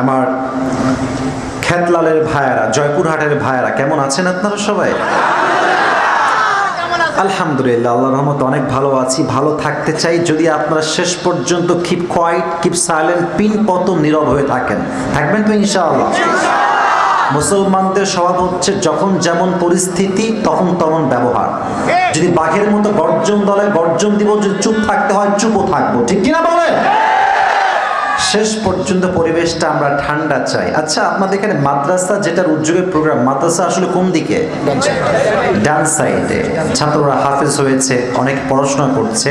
আমার খেতলালের ভাইয়েরা, জয়পুরহাটের ভাইয়েরা কেমন আছেন আপনারা সবাই? আলহামদুলিল্লাহ, আল্লাহর রহমতে অনেক ভালো আছি, ভালো থাকতে চাই। যদি আপনারা শেষ পর্যন্ত keep quiet, keep silent, pin পতন নীরব হয়ে থাকবেন তো ইনশাআল্লাহ। মুসলমানদের স্বভাব হচ্ছে যখন যেমন পরিস্থিতি তখন তেমন ব্যবহার। যদি বাঘের মতো গর্জন দলে গর্জন দিব, যদি চুপ থাকতে হয় চুপও থাকবো, ঠিক কিনা বলেন? শেষ পর্যন্ত পরিবেশটা আমরা ঠান্ডা চাই। আচ্ছা, আপনাদের এখানে মাদ্রাসা যেটার উদ্যোগের প্রোগ্রাম, মাদ্রাসা আসলে কোন দিকে? ডান সাইডে। ছাত্ররা হাফেজ হয়েছে, অনেক পড়াশোনা করছে।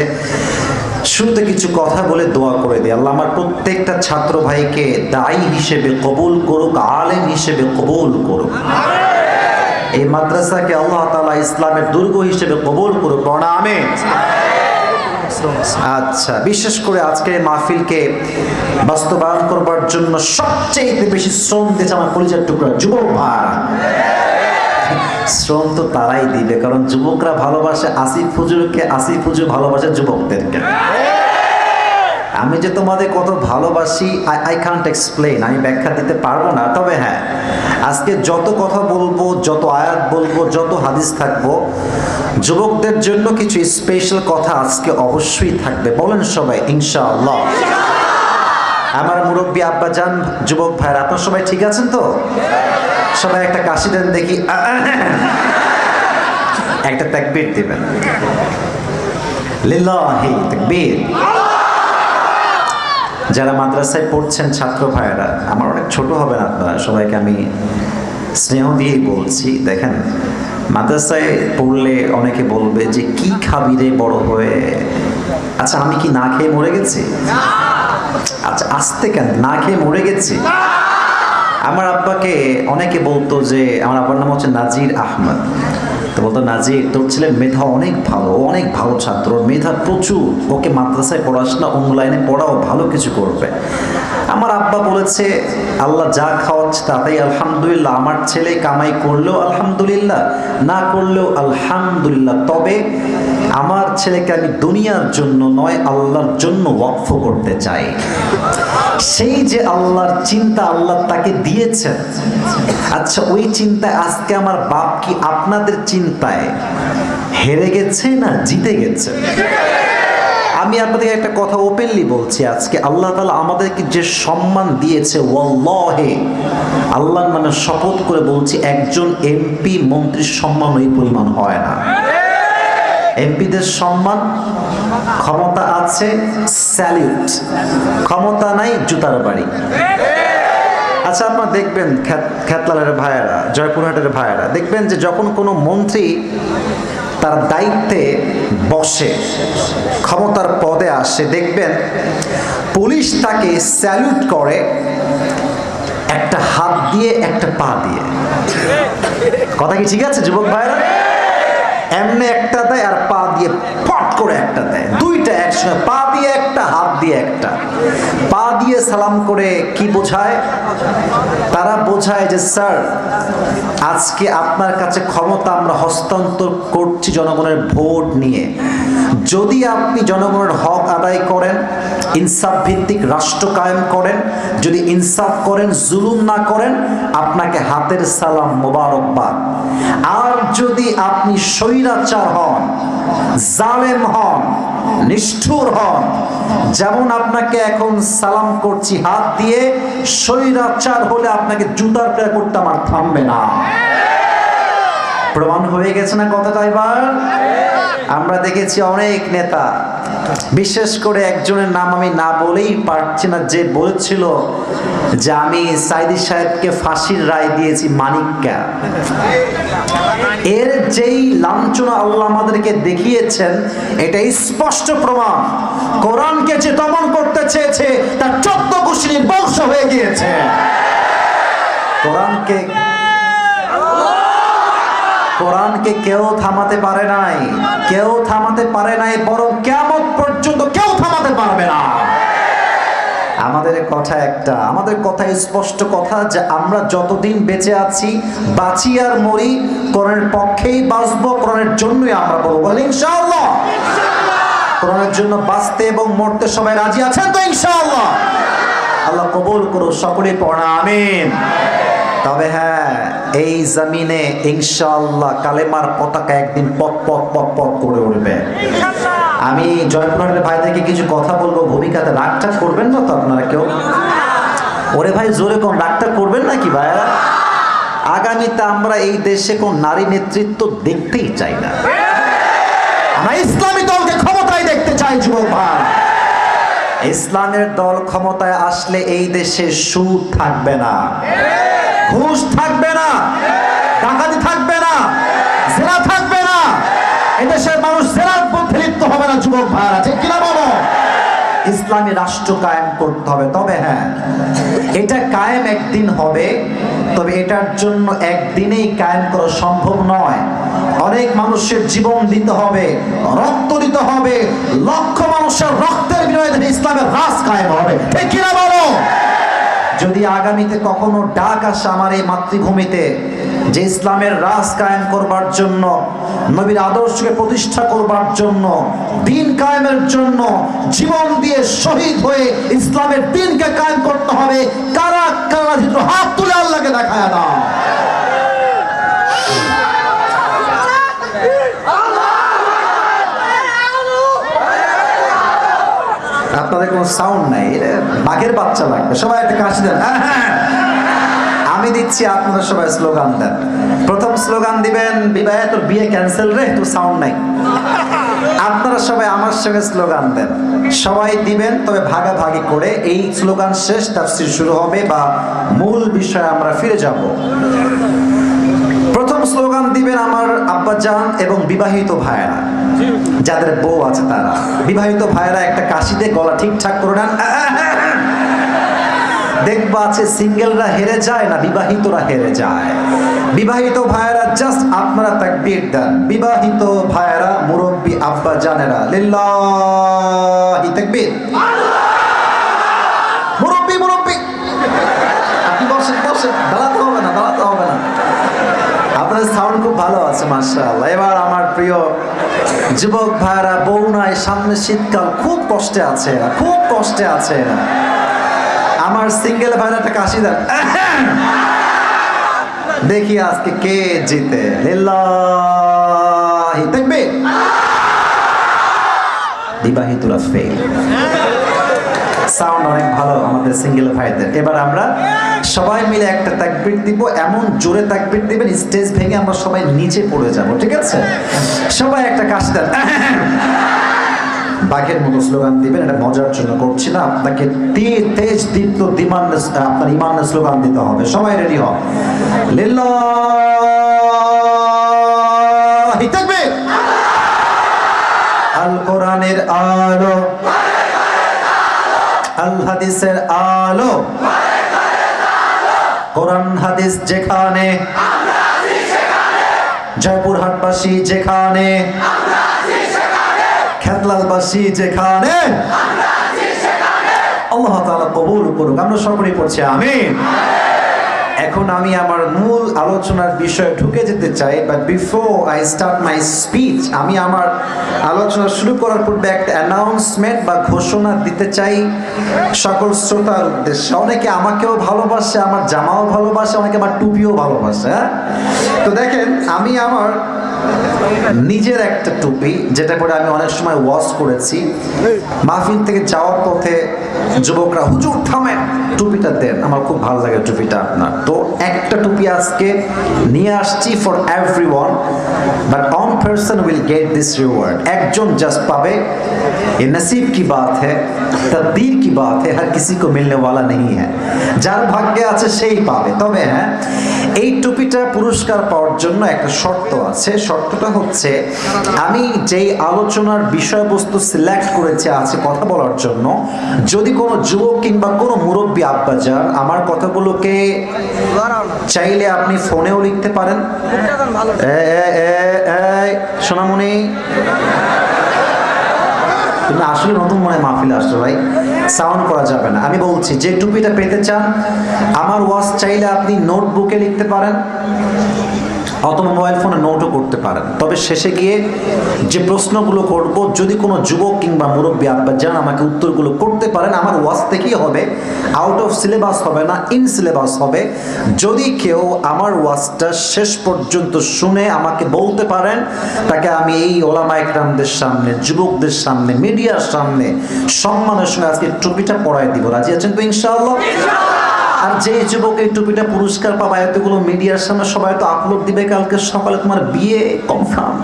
শুরুতে কিছু কথা বলে দোয়া করে দিই, আল্লাহ আমার প্রত্যেকটা ছাত্র ভাইকে দায়ী হিসেবে কবুল করুক, আলেম হিসেবে কবুল করুক। এই মাদ্রাসাকে আল্লাহ তাআলা ইসলামের দুর্গ হিসেবে কবুল করুক, আমিন। আচ্ছা, বিশেষ করে আজকে মাহফিলকে বাস্তবায়ন করবার জন্য সবচেয়ে বেশি শ্রম দিয়েছে আমার কলিজার টুকরা যুবক ভাইরা। শ্রম তো তারাই দিবে, কারণ যুবকরা ভালোবাসে আসিফ হুজুরকে, আসিফ হুজুর ভালোবাসে যুবকদেরকে। আমি যে তোমাদের কত ভালোবাসি আই কান্ট এক্সপ্লেইন, আমি ব্যাখ্যা দিতে পারবো না। তবে হ্যাঁ, আজকে যত কথা বলবো, যত আয়াত বলবো, যত হাদিস থাকবো, যুবকদের জন্য কিছু স্পেশাল কথা আজকে অবশ্যই থাকবে। বলেন সবাই ইনশাআল্লাহ। আমার মুরব্বী আব্বাজান, যুবক ভাইরা, আপনারা সবাই ঠিক আছেন তো? সবাই একটা কাশি দেন দেখি, একটা তাকবীর দিবেন। লিল্লাহি তাকবীর। যারা মাদ্রাসায় পড়ছেন ছাত্র ভাইয়েরা, আমার অনেক ছোট হবেন আপনারা, সবাইকে আমি স্নেহ দিয়েই বলছি। দেখেন, মাদ্রাসায় পড়লে অনেকে বলবে যে কি খাবি রে বড় হয়ে। আচ্ছা, আমি কি না খেয়ে মরে গেছি? আচ্ছা, আসতে কেন, না খেয়ে মরে গেছি? আমার আব্বাকে অনেকে বলতো যে, আমার আব্বার নাম হচ্ছে নাজির আহমদ, তো বলতো নাজির তোর ছেলের মেধা অনেক ভালো, অনেক ভালো ছাত্র, মেধা প্রচুর, ওকে মাদ্রাসায় পড়াস না, অন্য লাইনে পড়াও, ভালো কিছু করবে। আমার আব্বা বলেছে আল্লাহ যা খাওয়াচ্ছে তাতেই আলহামদুলিল্লাহ, আমার ছেলে কামাই করলেও আলহামদুলিল্লাহ, না করলেও আলহামদুলিল্লাহ, তবে আমার ছেলেকে আমি দুনিয়ার জন্য নয় আল্লাহর জন্য ওয়াকফ করতে চাই। সেই যে আল্লাহর চিন্তা আল্লাহ তাকে দিয়েছেন। আচ্ছা, ওই চিন্তায় আজকে আমার বাপ কি আপনাদের চিন্তায় হেরে গেছে না জিতে গেছে? আমি আপনাদের একটা কথা ওপেনলি বলছি, আজকে আল্লাহ তাআলা আমাদেরকে যে সম্মান দিয়েছে, ওয়াল্লাহি আল্লাহর নামে শপথ করে বলছি, একজন এমপি মন্ত্রীর সম্মান ওই পরিমাণ হয় না। এমপিদের সম্মান, ক্ষমতা আছে স্যালিউট, ক্ষমতা নাই জুতার বাড়ি। আচ্ছা, আপনারা দেখবেন খেতলালের ভাইয়েরা, জয়পুরহাটের ভাইয়েরা, দেখবেন যে যখন কোনো মন্ত্রী তার দায়িত্বে বসে, ক্ষমতার পদে আসে, দেখবেন পুলিশ তাকে স্যালুট করে একটা হাত দিয়ে একটা পা দিয়ে। কথা কি ঠিক আছে যুবক ভাইরা? এমনি একটা দেয় আর পা দিয়ে পট করে একটা দেয়, দুইটা একসঙ্গে, পা দিয়ে একটা, হাত দিয়ে একটা। পা দিয়ে সালাম করে কি বোঝায়? তারা বোঝায় যে স্যার, আজকে আপনার কাছে ক্ষমতা আমরা হস্তান্তর করছি জনগণের ভোট নিয়ে। যদি আপনি জনগণের হক আদায় করেন, ইনসাফ ভিত্তিক রাষ্ট্র কায়েম করেন, যদি ইনসাফ করেন, জুলুম না করেন, আপনাকে হাতের সালাম, মোবারকবাদ। আর যদি আপনি স্বৈরাচার হন, জালেম হন, নিষ্ঠুর হন, যেমন আপনাকে এখন সালাম করছি হাত দিয়ে, স্বৈরাচার হলে আপনাকে জুতার প্রেয়ার করতে আমার থামবে না। প্রমাণ হয়ে গেছে না কথাটা? এবার আমরা দেখেছি অনেক নেতা, বিশেষ করে একজনের নাম আমি না বলেই পারছি না, যে বলেছিল যে আমি সাইদি সাহেবকে ফাঁসির রায় দিয়েছি মানিককা। এর যেই লাঞ্ছনা আল্লাহ আমাদেরকে দেখিয়েছেন, এটা স্পষ্ট প্রমাণ কোরআনকে যে দমন করতে চেয়েছে তার 14 গোষ্ঠীর বংশ হয়ে গিয়েছে। কোরআনকে কেউ থামাতে পারে নাই, কেউ থামাতে পারে নাই, বরং কিয়ামত পর্যন্ত কেউ থামাতে পারবে না। আমাদের কথা একটা, আমাদের কথা স্পষ্ট কথা, যে আমরা যতদিন বেঁচে আছি, বাঁচি আর মরি কোরআনের পক্ষেই বাঁচবো, কোরআনের জন্যই আমরা বলবো ইনশাআল্লাহ। কোরআনের জন্য বাঁচতে এবং মরতে সবাই রাজি আছেন তো ইনশাআল্লাহ? আল্লাহ কবুল করুন, সকলে পড়া আমিন। তবে হ্যাঁ, এই জমিনে ইনশাআল্লাহ কালেমার পতাকা একদিন পট পট পট পট করে উঠবে। আমি জয়পুরহাটের ভাইদেরকে কিছু কথা বলবো, ভূমিকাতে রাগটা করবেন না তো আপনারা কেউ? ওরে ভাই জোরে কোন রাগটা করবেন নাকি ভাইয়া? আগামীতে আমরা এই দেশে কোন নারী নেতৃত্ব দেখতেই চাই না। আমরা ইসলামী দলকে ক্ষমতায় দেখতে চাই যুবক ভাই। ইসলামের দল ক্ষমতায় আসলে এই দেশে সুদ থাকবে না, ঘুষ থাকবে না, ডাকাতি থাকবে না, জেনা থাকবে না। এদেশের মানুষ জেনার মধ্যে লিপ্ত হবে না যুবক ভাইরা, ঠিক কিনা বলো? ইসলামী রাষ্ট্র কায়েম করতে হবে। তবে হ্যাঁ, এটা কায়েম একদিন হবে, তবে এটার জন্য একদিনেই কায়েম করা সম্ভব নয়। অনেক মানুষের জীবন দিতে হবে, রক্ত দিতে হবে, লক্ষ মানুষের রক্তের বিনিময়ে ইসলামের রাজ কায়েম হবে, ঠিক কিনা বলো? যদি আগামীতে কখনো ডাক আসে আমার এই মাতৃভূমিতে যে ইসলামের রাজ কায়েম করবার জন্য, নবীর আদর্শকে প্রতিষ্ঠা করবার জন্য, দ্বীন কায়েমের জন্য জীবন দিয়ে শহীদ হয়ে ইসলামের দ্বীনকে কায়েম করতে হবে, কারা কারা হাত তুলে আল্লাহকে দেখায় দাও। আপনাদের কোনো সাউন্ড নাই, বাঘের বাচ্চা লাগবে, সবাই একটা কাশি দেন। আমি দিচ্ছি, আপনারা সবাই স্লোগান দেন। প্রথম স্লোগান দিবেন বিবাহে তোর বিয়ে ক্যান্সেল রে, তোর সাউন্ড নাই। আপনারা সবাই আমার সঙ্গে স্লোগান দেন, সবাই দিবেন, তবে ভাগাভাগি করে। এই স্লোগান শেষ, তাফসীর শুরু হবে বা মূল বিষয়ে আমরা ফিরে যাব। প্রথম স্লোগান দিবেন আমার আব্বাজান এবং বিবাহিত ভাইয়েরা, যাদের বউ আছে তারা। বিবাহিত ভাইয়েরা একটা কাশিতে গলা ঠিকঠাক করে নেন। দেখবা আছে সিঙ্গেলরা হেরে যায় না, বিবাহিতরা হেরে যায়। বিবাহিত ভাইয়েরা জাস্ট আপনারা তাকবীর দেন। বিবাহিত ভাইয়েরা, মুরব্বী আব্বা জানেরা, লিল্লাহি তাকবীর। মুরব্বী মুরব্বী আপনি বসেন বসেন, দাঁড়াতে হবে না, দাঁড়াতে হবে না। আপনার সাউন্ড খুব ভালো আছে মাশাআল্লাহ। এবার আমার প্রিয় যুবক ভাইয়েরা, বউ নাই, সামনে শীতকাল, খুব কষ্টে আছে এরা, খুব কষ্টে আছে এরা। আমার সিঙ্গেল ভাইরা একটা কাশি দেন। দেখি আজকে কে জিতে। লিল্লাহি তাকবীর। বিবাহিতরা ফেল। সাউন্ড অনেক ভালো আমাদের সিঙ্গেল ভাইদের। এবার আমরা সবাই মিলে একটা তাকবীর দিব, এমন জোরে তাকবীর দিবেন স্টেজ ভেঙে আমরা সবাই নিচে পড়ে যাব, ঠিক আছে? সবাই একটা কাশি দেন। বাঘের মতো স্লোগান দিবেন, এটা মজার জন্য করছি না, আপনাকে তেজ দীপ্ত আপনার ইমানের স্লোগান দিতে হবে। সবাই রেডি হন। লিল্লাহি তাকবীর। আল কোরআনের আলো, আল হাদিসের আলো, কোরআন হাদিস যেখানে, জয়পুরহাটবাসী যেখানে, খেতলালবাসী যেখানে, আল্লাহ তাআলা কবুল করুক। আমরা সকলেই পড়ছি আমিন। এখন আমি আমার মূল আলোচনার বিষয়ে ঢুকে যেতে চাই, but before I start my speech, আমি আমার আলোচনা শুরু করার পূর্বে একটা অ্যানাউন্সমেন্ট বা ঘোষণা দিতে চাই সকল শ্রোতার উদ্দেশ্যে। অনেকে আমাকেও ভালোবাসে, আমার জামাও ভালোবাসে, অনেকে আমার টুপিও ভালোবাসে। হ্যাঁ, তো দেখেন, আমি আমার নিজের একটা টুপি, যেটা পরে আমি অনেক সময় ওয়াশ করেছি, মাহফিল থেকে যাওয়ার পথে যুবকরা হুজুর থামেন, টুপিটা দেন, আমার খুব ভালো লাগে টুপিটা আপনার। তো একটা টুপি আজকে নিয়ে আসছি for everyone, but one person will get this reward। একজন জাস্ট পাবে। ये नसीब की बात है, तकदीर की बात है, हर किसी को मिलने वाला नहीं है। যার ভাগ্যে আছে সেই পাবে। তবে হ্যাঁ, এই টুপিটা পুরস্কার পাওয়ার জন্য একটা শর্ত আছে। শর্তটা হচ্ছে, আমি যেই আলোচনার বিষয়বস্তু সিলেক্ট করেছি আছে কথা বলার জন্য, যদি কোনো যুবক কিংবা কোনো মুরব্বী আব্বাজান আমার কথাগুলোকে চাইলে আপনি ফোনেও লিখতে পারেন। সোনামণি, তুমি আসলে নতুন মনে মাহফিল আসছো ভাই, সাউন্ড করা যাবে না। আমি বলছি, যে টুপিটা পেতে চান আমার ওয়াজ চাইলে আপনি নোটবুকে লিখতে পারেন, অথবা মোবাইল ফোনে নোটও করতে পারেন। তবে শেষে গিয়ে যে প্রশ্নগুলো করব, যদি কোনো যুবক কিংবা মুরব্বী আব্বাজান আমাকে উত্তরগুলো করতে পারেন, আমার ওয়াজ থেকেই হবে, আউট অফ সিলেবাস হবে না, ইন সিলেবাস হবে। যদি কেউ আমার ওয়াজটা শেষ পর্যন্ত শুনে আমাকে বলতে পারেন, তাকে আমি এই ওলামা ইকরামদের সামনে, যুবকদের সামনে, মিডিয়ার সামনে সম্মানের সঙ্গে আজকে টুপিটা পরাই দিব। রাজি আছেন তো ইনশাআল্লাহ? আর যে যুবক এই টুপিটা পুরস্কার পাবে, এতগুলো মিডিয়ার সামনে সবাই তো আপলোড দিবে কালকে সকালে, তোমার বিয়ে কনফার্ম।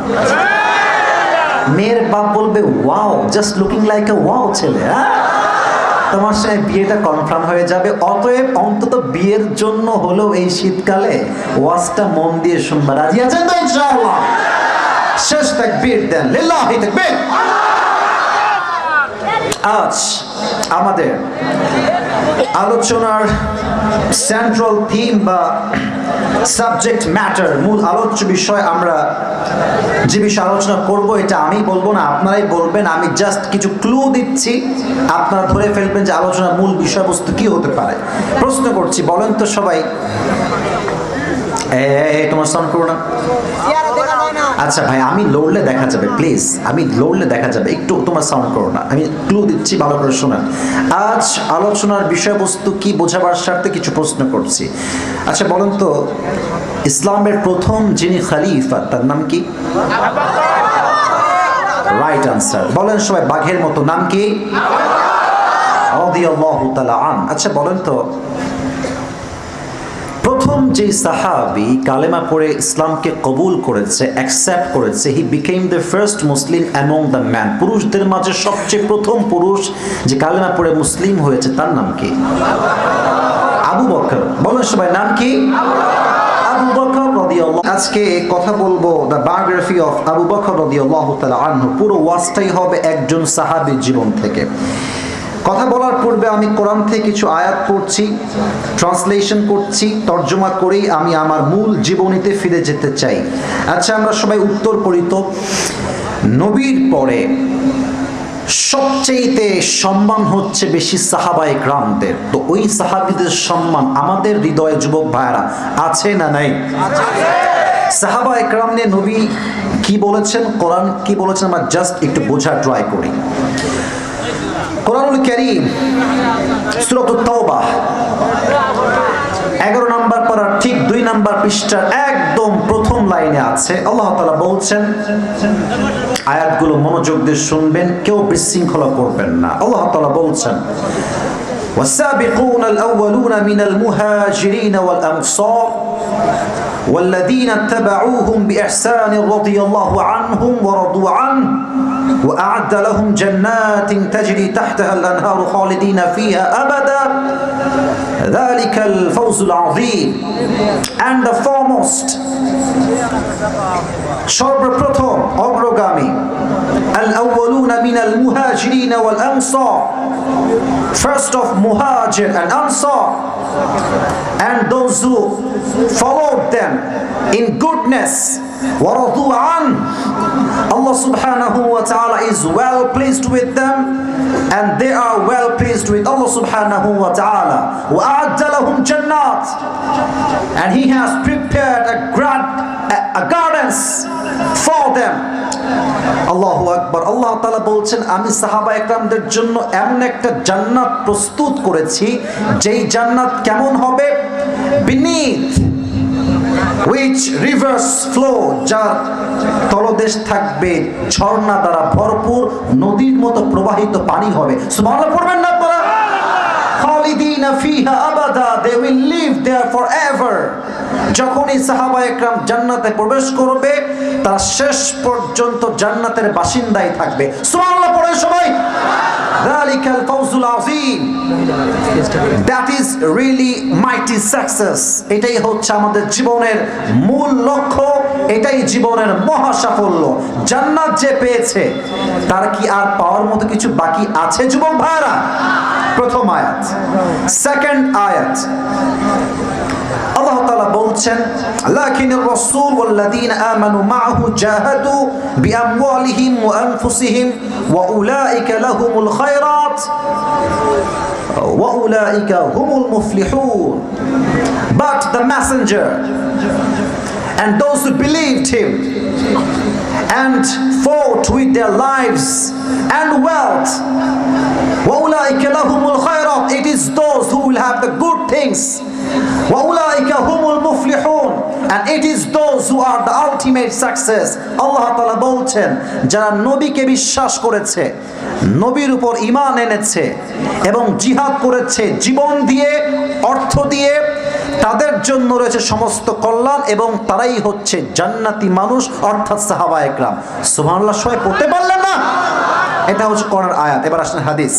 মেয়ের বাপ বলবে wow, just looking like a wow ছেলে, হ্যাঁ তোমার সাথে বিয়েটা কনফার্ম হয়ে যাবে। অতএব অন্তত বিয়ের জন্য হলেও এই শীতকালে ওয়াজটা মন দিয়ে শুনবা। রাজি আছেন তো ইনশাআল্লাহ? শেষ তাকবীর দেন, লিল্লাহি তাকবীর। আজ আমাদের আলোচনার সেন্ট্রাল থিম বা সাবজেক্ট ম্যাটার, মূল আলোচ্য বিষয়, আমরা যে বিষয়ে আলোচনা করব এটা আমি বলবো না, আপনারাই বলবেন। আমি জাস্ট কিছু ক্লু দিচ্ছি, আপনারা ধরে ফেলবেন যে আলোচনার মূল বিষয়বস্তু কি হতে পারে। প্রশ্ন করছি, বলেন তো সবাই। তোমার সাউন্ড করো না। আচ্ছা ভাই, আমি লড়লে দেখা যাবে, প্লিজ, আমি লড়লে দেখা যাবে, একটু তোমার সাউন্ড করো না। আমি ক্লু দিচ্ছি, ভালো করে শোনেন। আজ আলোচনার বিষয়বস্তু কি বোঝাবার স্বার্থে কিছু প্রশ্ন করছি। আচ্ছা বলেন তো, ইসলামের প্রথম যিনি খলিফা তার নাম কি? Right answer. বলেন সবাই বাঘের মতো, নাম কি? রাদিয়াল্লাহু তাআলা আন। আচ্ছা বলেন তো, প্রথম যে সাহাবী কালেমা পড়ে ইসলামকে কবুল করেছে, অ্যাকসেপ্ট করেছে, he became the first Muslim among the man, পুরুষদের মাঝে সবচেয়ে প্রথম পুরুষ যে কালেমা পড়ে মুসলিম হয়েছে, তার নাম কি? আবু বকর। বলেন সবাই, নাম কি? আবু বকর রাদিয়াল্লাহু। আজকে কথা বলবো the biography of Abu Bakr রাদিয়াল্লাহু তাআলা আনহু। পুরো ওয়াজটাই হবে একজন সাহাবীর জীবন থেকে। কথা বলার পূর্বে আমি কোরআন থেকে কিছু আয়াত পড়ছি, ট্রান্সলেশন করছি, তর্জমা করেই আমি আমার মূল জীবনীতে ফিরে যেতে চাই। আচ্ছা আমরা সবাই উত্তর করি তো, নবীর পরে সবচেয়ে সম্মান হচ্ছে বেশি সাহাবায়ে কেরামদের, তো ওই সাহাবীদের সম্মান আমাদের হৃদয়ে যুবক ভাইরা আছে না নাই? সাহাবায়ে কেরাম নিয়ে নবী কি বলেছেন, কোরআন কি বলেছেন, আমরা জাস্ট একটু বোঝার ট্রাই করি। কোরআনুল কারীম সূরাতুত তাওবা 11 নম্বর পারার ঠিক 2 নম্বর পৃষ্ঠার একদম প্রথম লাইনে আছে, আল্লাহ তাআলা বলছেন, আয়াতগুলো মনোযোগ দিয়ে শুনবেন, কেউ বিশৃঙ্খলা করবেন না। আল্লাহ তাআলা বলছেন, ওয়াসাবিকুনা আল-আউওয়ালুনা মিনাল মুহাজিরিনা ওয়াল আনসার والذين اتبعوهم بإحسان رضي الله عنهم ورضوا عنه وأعد لهم جنات تجري تحتها الأنهار خالدين فيها أبدا ذلك الفوز العظيم. And the foremost, সর্বপ্রথম অগ্রগামী, al-awwaluna min al-muhajirin wal-ansar, first of muhajir and ansar, and those who followed them in goodness, waradu an, Allah subhanahu wa ta'ala is well pleased with them and they are well pleased with Allah subhanahu wa ta'ala. Wa a'adda lahum jannat, and he has prepared a gardens for them. আল্লাহু আকবার। আল্লাহ তাআলা বলছেন, আমি সাহাবায়ে কেরামদের জন্য এমন একটা জান্নাত প্রস্তুত করেছি, যেই জান্নাত কেমন হবে, beneath which rivers flow, যার তলদেশ থাকবে ঝর্ণা দ্বারা ভরপুর, নদীর মতো প্রবাহিত পানি হবে। সুবহানাল্লাহ পড়বেন না আপনারা? খালিদিনা ফিহা আবাদা, they will live there forever। যখনই সাহাবায়ে কেরাম জান্নাতে প্রবেশ করবে, তারা শেষ পর্যন্ত জান্নাতের বাসিন্দাই থাকবে। সুবহানাল্লাহ পড়ে সবাই। যালিকাল ফাওজুল আযীম, that is really mighty success। এটাই হচ্ছে আমাদের জীবনের মূল লক্ষ্য, এটাই জীবনের মহা সাফল্য। জান্নাত যে পেয়েছে, তার কি আর পাওয়ার মতো কিছু বাকি আছে যুবক ভাইরা? প্রথম আয়াত। সেকেন্ড আয়াত, আল্লাহ তাআলা বলছেন, লাকিনির রাসূল ওয়াল্লাযীনা আমানু মাআহু জাহাদু বিআমওয়ালিহিম ওয়া আনফুসিহিম ওয়া উলাইকা লাহুমুল খায়রাত ওয়া উলাইকা হুমুল মুফলিহুন। But the messenger and those who believed him and fought with their lives and wealth. وَأُولَٰئِكَ لَهُمُ الْخَيْرَاتُ. It is those who will have the good things. وَأُولَٰئِكَ هُمُ الْمُفْلِحُونَ. And it is those who are the ultimate success. আল্লাহ তাআলা বলছেন, যারা নবীকে বিশ্বাস করেছে, নবীর উপর ঈমান এনেছে এবং জিহাদ করেছে জীবন দিয়ে, অর্থ দিয়ে, তাদের জন্য রয়েছে সমস্ত কল্যাণ এবং তারাই হচ্ছে জান্নাতি মানুষ, অর্থাৎ সাহাবায়ে কেরাম। সুবহানাল্লাহ, সবাই পড়তে পারলেন না? এটা হচ্ছে কোরআনের আয়াত। এবার আসেন হাদিস।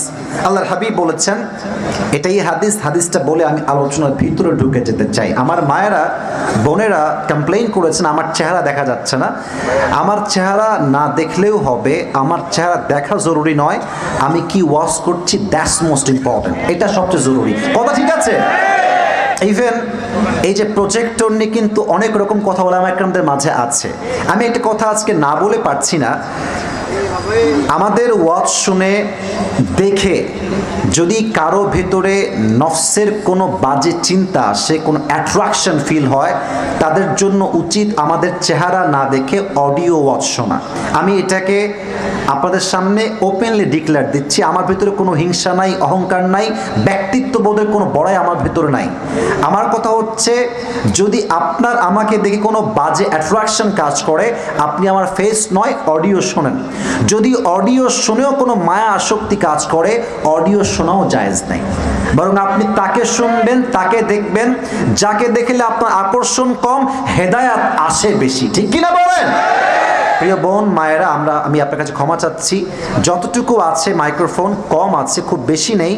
আল্লাহর হাবিব বলেছেন, এটাই হাদিস। হাদিসটা বলে আমি আলোচনার ভিতরে ঢুকে যেতে চাই। আমার মায়েরা, বোনেরা কমপ্লেইন করেছেন আমার চেহারা দেখা যাচ্ছে না। আমার চেহারা না দেখলেও হবে, আমার চেহারা দেখা জরুরি নয়, আমি কি ওয়াশ করছি দ্যাটস মোস্ট ইম্পর্টেন্ট, এটা সবচেয়ে জরুরি। কথা ঠিক আছে? ইভেন এই যে প্রজেক্টর নিয়ে কিন্তু অনেক রকম কথা বলে আমার একরামদের মাঝে আছে। আমি একটা কথা আজকে না বলে পারছি না। আমাদের ওয়াজ শুনে দেখে যদি কারো ভেতরে নফসের কোনো বাজে চিন্তা আসে, কোনো অ্যাট্রাকশন ফিল হয়, তাদের জন্য উচিত আমাদের চেহারা না দেখে অডিও ওয়াজ শোনা। আমি এটাকে আপনাদের সামনে ওপেনলি ডিক্লেয়ার দিচ্ছি। আমার ভেতরে কোনো হিংসা নাই, অহংকার নাই, ব্যক্তিত্ববোধের কোনো বড়াই আমার ভেতরে নাই। আমার কথা হচ্ছে, যদি আপনার আমাকে দেখে কোনো বাজে অ্যাট্রাকশন কাজ করে, আপনি আমার ফেস নয় অডিও শোনেন। যদি অডিও শুনেও কোনো মায়া আসক্তি কাজ করে, অডিও শোনাও জায়েজ নাই, বরং আপনি তাকে শুনবেন, তাকে দেখবেন, যাকে দেখলে আপনার আকর্ষণ কম, হেদায়াত আসে বেশি। ঠিক কিনা বলেন? প্রিয় বোন, মায়েরা, আমি আপনার কাছে ক্ষমা চাচ্ছি, যতটুকু আছে মাইক্রোফোন কম আছে, খুব বেশি নেই।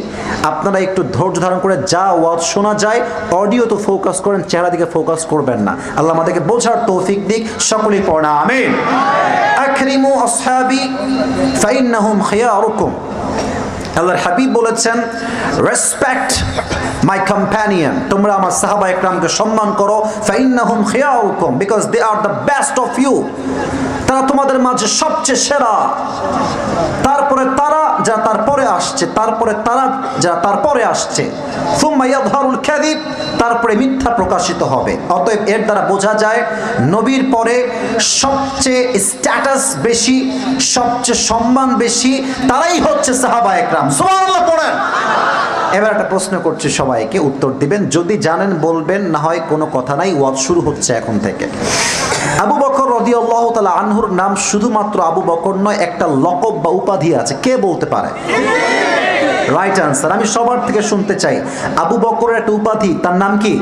আপনারা একটু ধৈর্য ধারণ করে যা ওয়াজ শোনা যায় অডিও তো ফোকাস করেন, চেহারা দিকে ফোকাস করবেন না। আল্লাহ আমাদেরকে বোঝার তৌফিক দিক। সকলেই পড়া আমিন। আকরিমু আসহাবি ফাইন্নাহুম খিয়ারুকুম। আল্লাহর হাবিব বলেছেন, রেসপেক্ট মাই কম্প্যানিয়ন, তোমরা আমার সাহাবায়ে কেরামকে সম্মান করো। ফাইন্নাহুম খিয়ারুকুম, because they are the best of you, তারা তোমাদের মাঝে সবচেয়ে সেরা। তারপরে তারা যা তারপরে আসছে, তারপরে তারা যা তারপরে আসছে। সুম্মা ইয়াযহারুল কাযিব, তারপরে মিথ্যা প্রকাশিত হবে। অতএব এর দ্বারা বোঝা যায় নবীর পরে সবচেয়ে স্ট্যাটাস বেশি, সবচেয়ে সম্মান বেশি তারাই হচ্ছে সাহাবায়ে কেরাম। সুবহানাল্লাহ পড়েন। এবার একটা প্রশ্ন করছি, সবাইকে উত্তর দিবেন, যদি জানেন বলবেন, না হয় কোনো কথা নাই, ওয়াজ শুরু হচ্ছে এখন থেকে। আবু বকর রাদিয়াল্লাহু তাআলা আনহুর নাম শুধুমাত্র আবু বকর নয়, একটা লকব বা উপাধি আছে। কে বলতে পারে? Right answer. আমি সবার থেকে শুনতে চাই, আবু বকরের একটা উপাধি, তার নাম কি?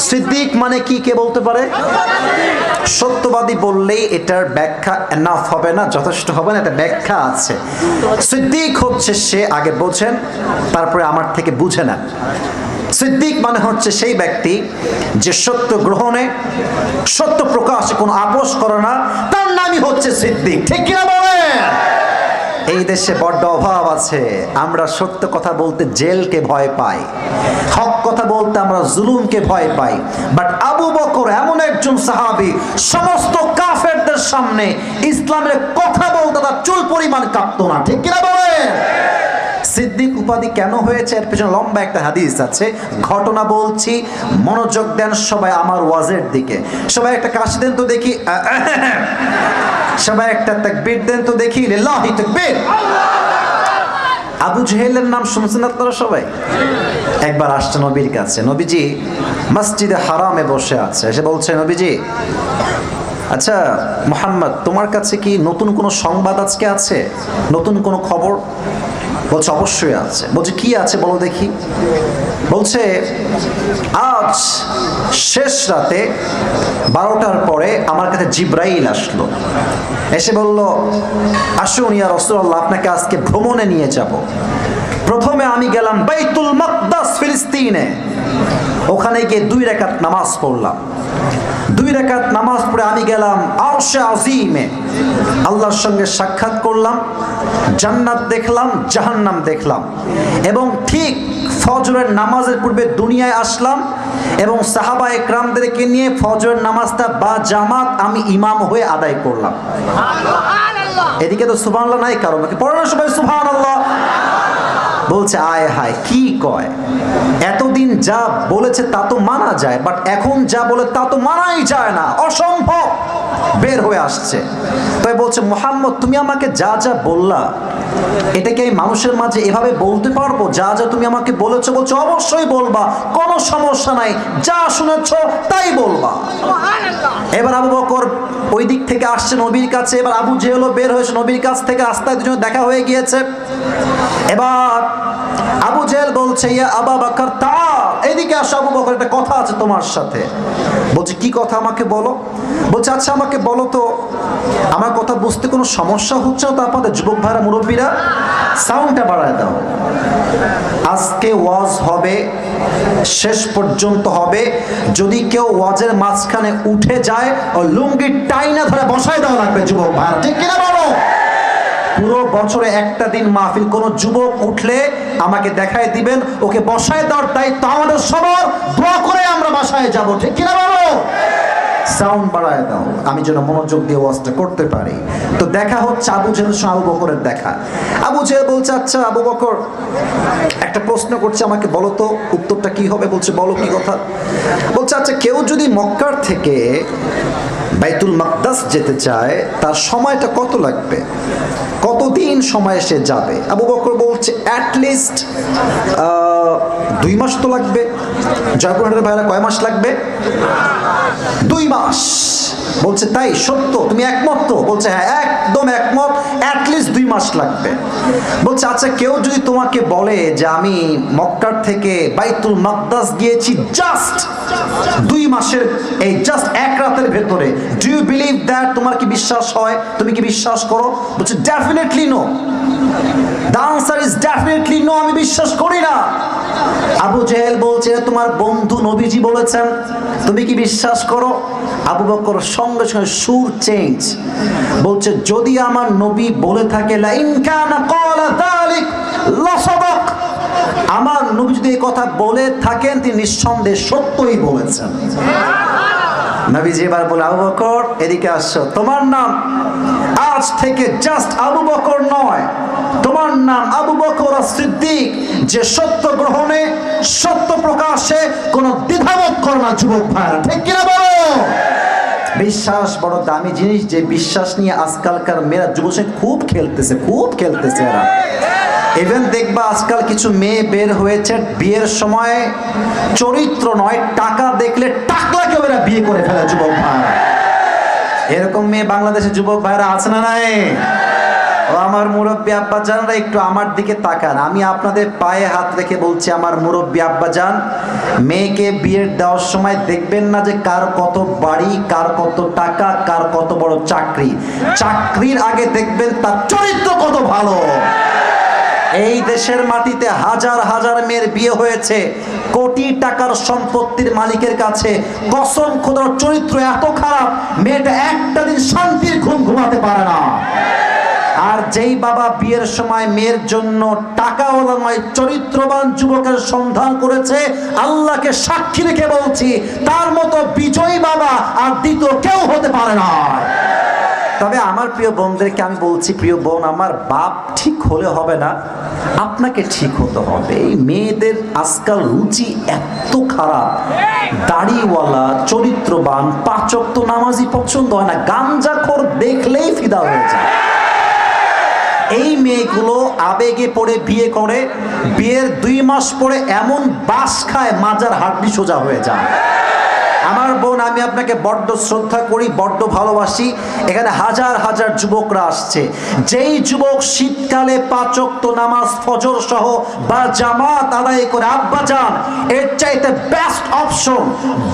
সিদ্দিক। মানে কি? কে বলতে পারে? সত্যবাদী বললেই এটার ব্যাখ্যা এনাফ হবে না, যথেষ্ট হবে না, এটা ব্যাখ্যা আছে। সিদ্দিক হচ্ছে সে, আগে বোঝেন তারপরে আমার থেকে বুঝে নেন। সিদ্দিক মানে হচ্ছে সেই ব্যক্তি যে সত্য গ্রহণে, সত্য প্রকাশে কোনো আপোষ করে না, তার নামই হচ্ছে সিদ্দিক। ঠিক কিনা বলেন? এই দেশে বড্ড অভাব আছে, আমরা সত্য কথা বলতে জেলকে ভয় পাই, হক কথা বলতে আমরা জুলুমকে ভয় পাই। বাট আবু বকর এমন একজন সাহাবী, সমস্ত কাফেরদের সামনে ইসলামের কথা বলতে তার চুল পরিমাণ কাঁপতো না। ঠিক কিনা বলেন? সিদ্দিক উপাধি কেন হয়েছে এর পেছনে লম্বা একটা হাদিস আছে, ঘটনা বলছি, মনোযোগ দেন সবাই আমার ওয়াজের দিকে। সবাই একটা কাশি দেন তো দেখি, সবাই একটা তাকবীর দেন তো দেখি, লিল্লাহি তাকবীর। আবু জেহেলের নাম শুনছেন আপনারা সবাই? একবার আসছে নবীর কাছে, নবীজি মসজিদে হারামে বসে আছে, এসে বলছে, নবীজি আচ্ছা মুহাম্মদ, তোমার কাছে কি নতুন কোনো সংবাদ আজকে আছে, নতুন কোনো খবর? বলছে অবশ্যই আছে। বলছে কি আছে বলো দেখি। বলছে আজ শেষ রাতে 12টার পরে আমার কাছে জিব্রাইল আসলো, এসে বলল, আসুন ইয়া রাসূলুল্লাহ, আপনাকে আজকে ভ্রমণে নিয়ে যাব। প্রথমে আমি গেলাম বাইতুল মাকদাস ফিলিস্তিনে, ওখানে গিয়ে 2 রাকাত নামাজ পড়লাম। 2 রাকাত নামাজ পড়ে আমি গেলাম আরশে আজিমে, আল্লাহর সঙ্গে সাক্ষাৎ করলাম, জান্নাত দেখলাম, জাহান্নাম দেখলাম, এবং ঠিক ফজরের নামাজের পূর্বে দুনিয়ায় আসলাম এবং সাহাবায়ে কেরামদেরকে নিয়ে ফজরের নামাজটা বা জামাত আমি ইমাম হয়ে আদায় করলাম। এদিকে তো সুবহানাল্লাহ নাই কারো, নাকি পড়ো না সবাই সুবহানাল্লাহ। বলছে আয় হায় কি কয়, এতদিন যা বলেছে তা তো মানা যায়, বাট এখন যা বলে তা তো মানাই যায় না, অসম্ভব। বের হয়ে আসছে, তাই বলছে মুহাম্মদ তুমি আমাকে যা যা বললা এটা কি আমি মানুষের মাঝে এভাবে বলতে পারবো? যা যা তুমি আমাকে বলেছো, বলছো অবশ্যই বলবা, কোনো সমস্যা নাই, যা শুনেছ তাই বলবা। এবার আবু বকর ওই দিক থেকে আসছে নবীর কাছে, এবার আবু জেহেলও বের হয়েছে নবীর কাছ থেকে, রাস্তায় দুজনে দেখা হয়ে গিয়েছে। এবার আবু জেহেল বলছে ইয়া আবু বকর তাআল, এদিকে আসো আবু বকর, একটা কথা আছে তোমার সাথে। বলছে কি কথা, আমাকে বলো। বলছে আচ্ছা আমাকে বলো তো, আমার কথা বুঝতে কোনো সমস্যা হচ্ছে না তো আপনাদের যুবক ভাইরা মুরব্বীরা? সাউন্ডটা বাড়ায় দাও। আজকে ওয়াজ হবে, শেষ পর্যন্ত হবে, যদি কেউ ওয়াজের মাঝখানে উঠে যায় ও লুঙ্গি টাইনা ধরে বসায় দেওয়া লাগবে যুবক ভাইরা, ঠিক কিনা বলো? পুরো বছরে একটা দিন মাহফিল, কোন যুবক উঠলে আমাকে দেখায় দিবেন, ওকে বসায় দেওয়ার দায়িত্ব আমাদের সবার, দোয়া করে আমরা বাসায় যাব, ঠিক কিনা বলো? সাউন্ড বাড়ায় দাও, আমি যেন মনোযোগ দিয়ে ওয়াজটা করতে পারি। তো দেখা হচ্ছে আবু জেহেল সঙ্গে আবু বকরের দেখা। আবু জেহেল বলছে আচ্ছা আবু বকর একটা প্রশ্ন করছে, আমাকে বলো তো উত্তরটা কি হবে। বলছে বলো কি কথা। বলছে আচ্ছা কেউ যদি মক্কার থেকে বাইতুল মাকদাস যেতে চায় তার সময়টা কত লাগবে, কতদিন সময় সে যাবে? আবু বকর বলছে অ্যাটলিস্ট 2 মাস তো লাগবে। জয়পুরহাটের ভাইরা কয় মাস লাগবে? 2 মাস। বলছে তাই সত্য, তুমি একমত তো? বলছে হ্যাঁ একদম একমত, অ্যাটলিস্ট 2 মাস লাগবে। বলছে আচ্ছা কেউ যদি তোমাকে বলে যে আমি মক্কার থেকে বাইতুল মাকদাস গিয়েছি জাস্ট 2 মাসের, এই জাস্ট এক রাতের ভেতরে, ডু ইউ বিলিভ দ্যাট? তোমার কি বিশ্বাস হয়? তুমি কি বিশ্বাস করো? বলছে definitely no. The answer is definitely no, আমি বিশ্বাস করি না। আবু জেহেল বলছে তোমার বন্ধু নবীজি বলেছেন, তুমি কি বিশ্বাস করো? আবু বকর সঙ্গে সঙ্গে সুর চেঞ্জ, বলছে যদি আমার নবী বলে থাকে লা ইন কানা ক্বালা যালিক লা সাদাক, আমার নবী যদি এই কথা বলে থাকেন তিনি নিঃসন্দেহে সত্যই বলেছেন। নবীজি এবার বলে আবু বকর এদিকে আসো, তোমার নাম আজ থেকে জাস্ট আবু বকর নয়, তোমার নাম আবু বকর সিদ্দিক, যে সত্য গ্রহণে সত্য প্রকাশে কোনো দ্বিধাবোধ করে না যুবক ভাইরা, ঠিক কিনা বলো? বিশ্বাস বড় দামি জিনিস, যে বিশ্বাস নিয়ে আজকালকার মেয়েরা যুবসে খুব খেলতেছে এরা। ইভেন দেখবা আজকাল কিছু মেয়ে বের হয়েছে বিয়ের সময় চরিত্র নয় টাকা দেখলে টাকলাকে ওরা বিয়ে করে ফেলে যুবক ভাইরা। এরকম মেয়ে বাংলাদেশের যুবক ভাইরা আছে না নাই? ও আমার মুরব্বী আব্বা জানরা একটু আমার দিকে তাকান, আমি আপনাদের পায়ে হাত রেখে বলছি আমার মুরব্বী আব্বা জান, মেয়েকে বিয়ে দেওয়ার সময় দেখবেন না যে কার কত বাড়ি, কার কত টাকা, কার কত বড় চাকরি, চাকরির আগে দেখবেন তার চরিত্র কত ভালো। এই দেশের মাটিতে হাজার হাজার মেয়ের বিয়ে হয়েছে কোটি টাকার সম্পত্তির মালিকের কাছে, কসম খোদার চরিত্র এত খারাপ মেয়েটা একটা দিন শান্তির ঘুম ঘুমাতে পারে না। আর যেই বাবা বিয়ের সময় মেয়ের জন্য টাকাওয়ালা নয় চরিত্রবান যুবকের সন্ধান করেছে, আল্লাহকে সাক্ষী রেখে বলছি তার মতো বিজয়ী বাবা আর দ্বিতীয় কেউ হতে পারে না। তবে আমার প্রিয় বোনদেরকে আমি বলছি, প্রিয় বোন আমার, বাপ ঠিক হলে হবে না, আপনাকে ঠিক হতে হবে। এই মেয়েদের আজকাল রুচি এত খারাপ, দাড়িওয়ালা চরিত্রবান 5 ওয়াক্ত নামাজি পছন্দ হয় না, গাঞ্জাখোর দেখলেই ফিদা হয়ে যায়। এই মেয়েগুলো আবেগে পড়ে বিয়ে করে, বিয়ের 2 মাস পরে এমন বাস খায় মাজার হাড্ডি সোজা হয়ে যায়। আমার বোন আমি আপনাকে বড্ড শ্রদ্ধা করি, বড্ড ভালোবাসি, এখানে হাজার হাজার যুবকরা আসছে, যেই যুবক শীতকালে 5 ওয়াক্ত নামাজ ফজর সহ বা জামাত আদায় করে আব্বা যান, এর চাইতে বেস্ট অপশন,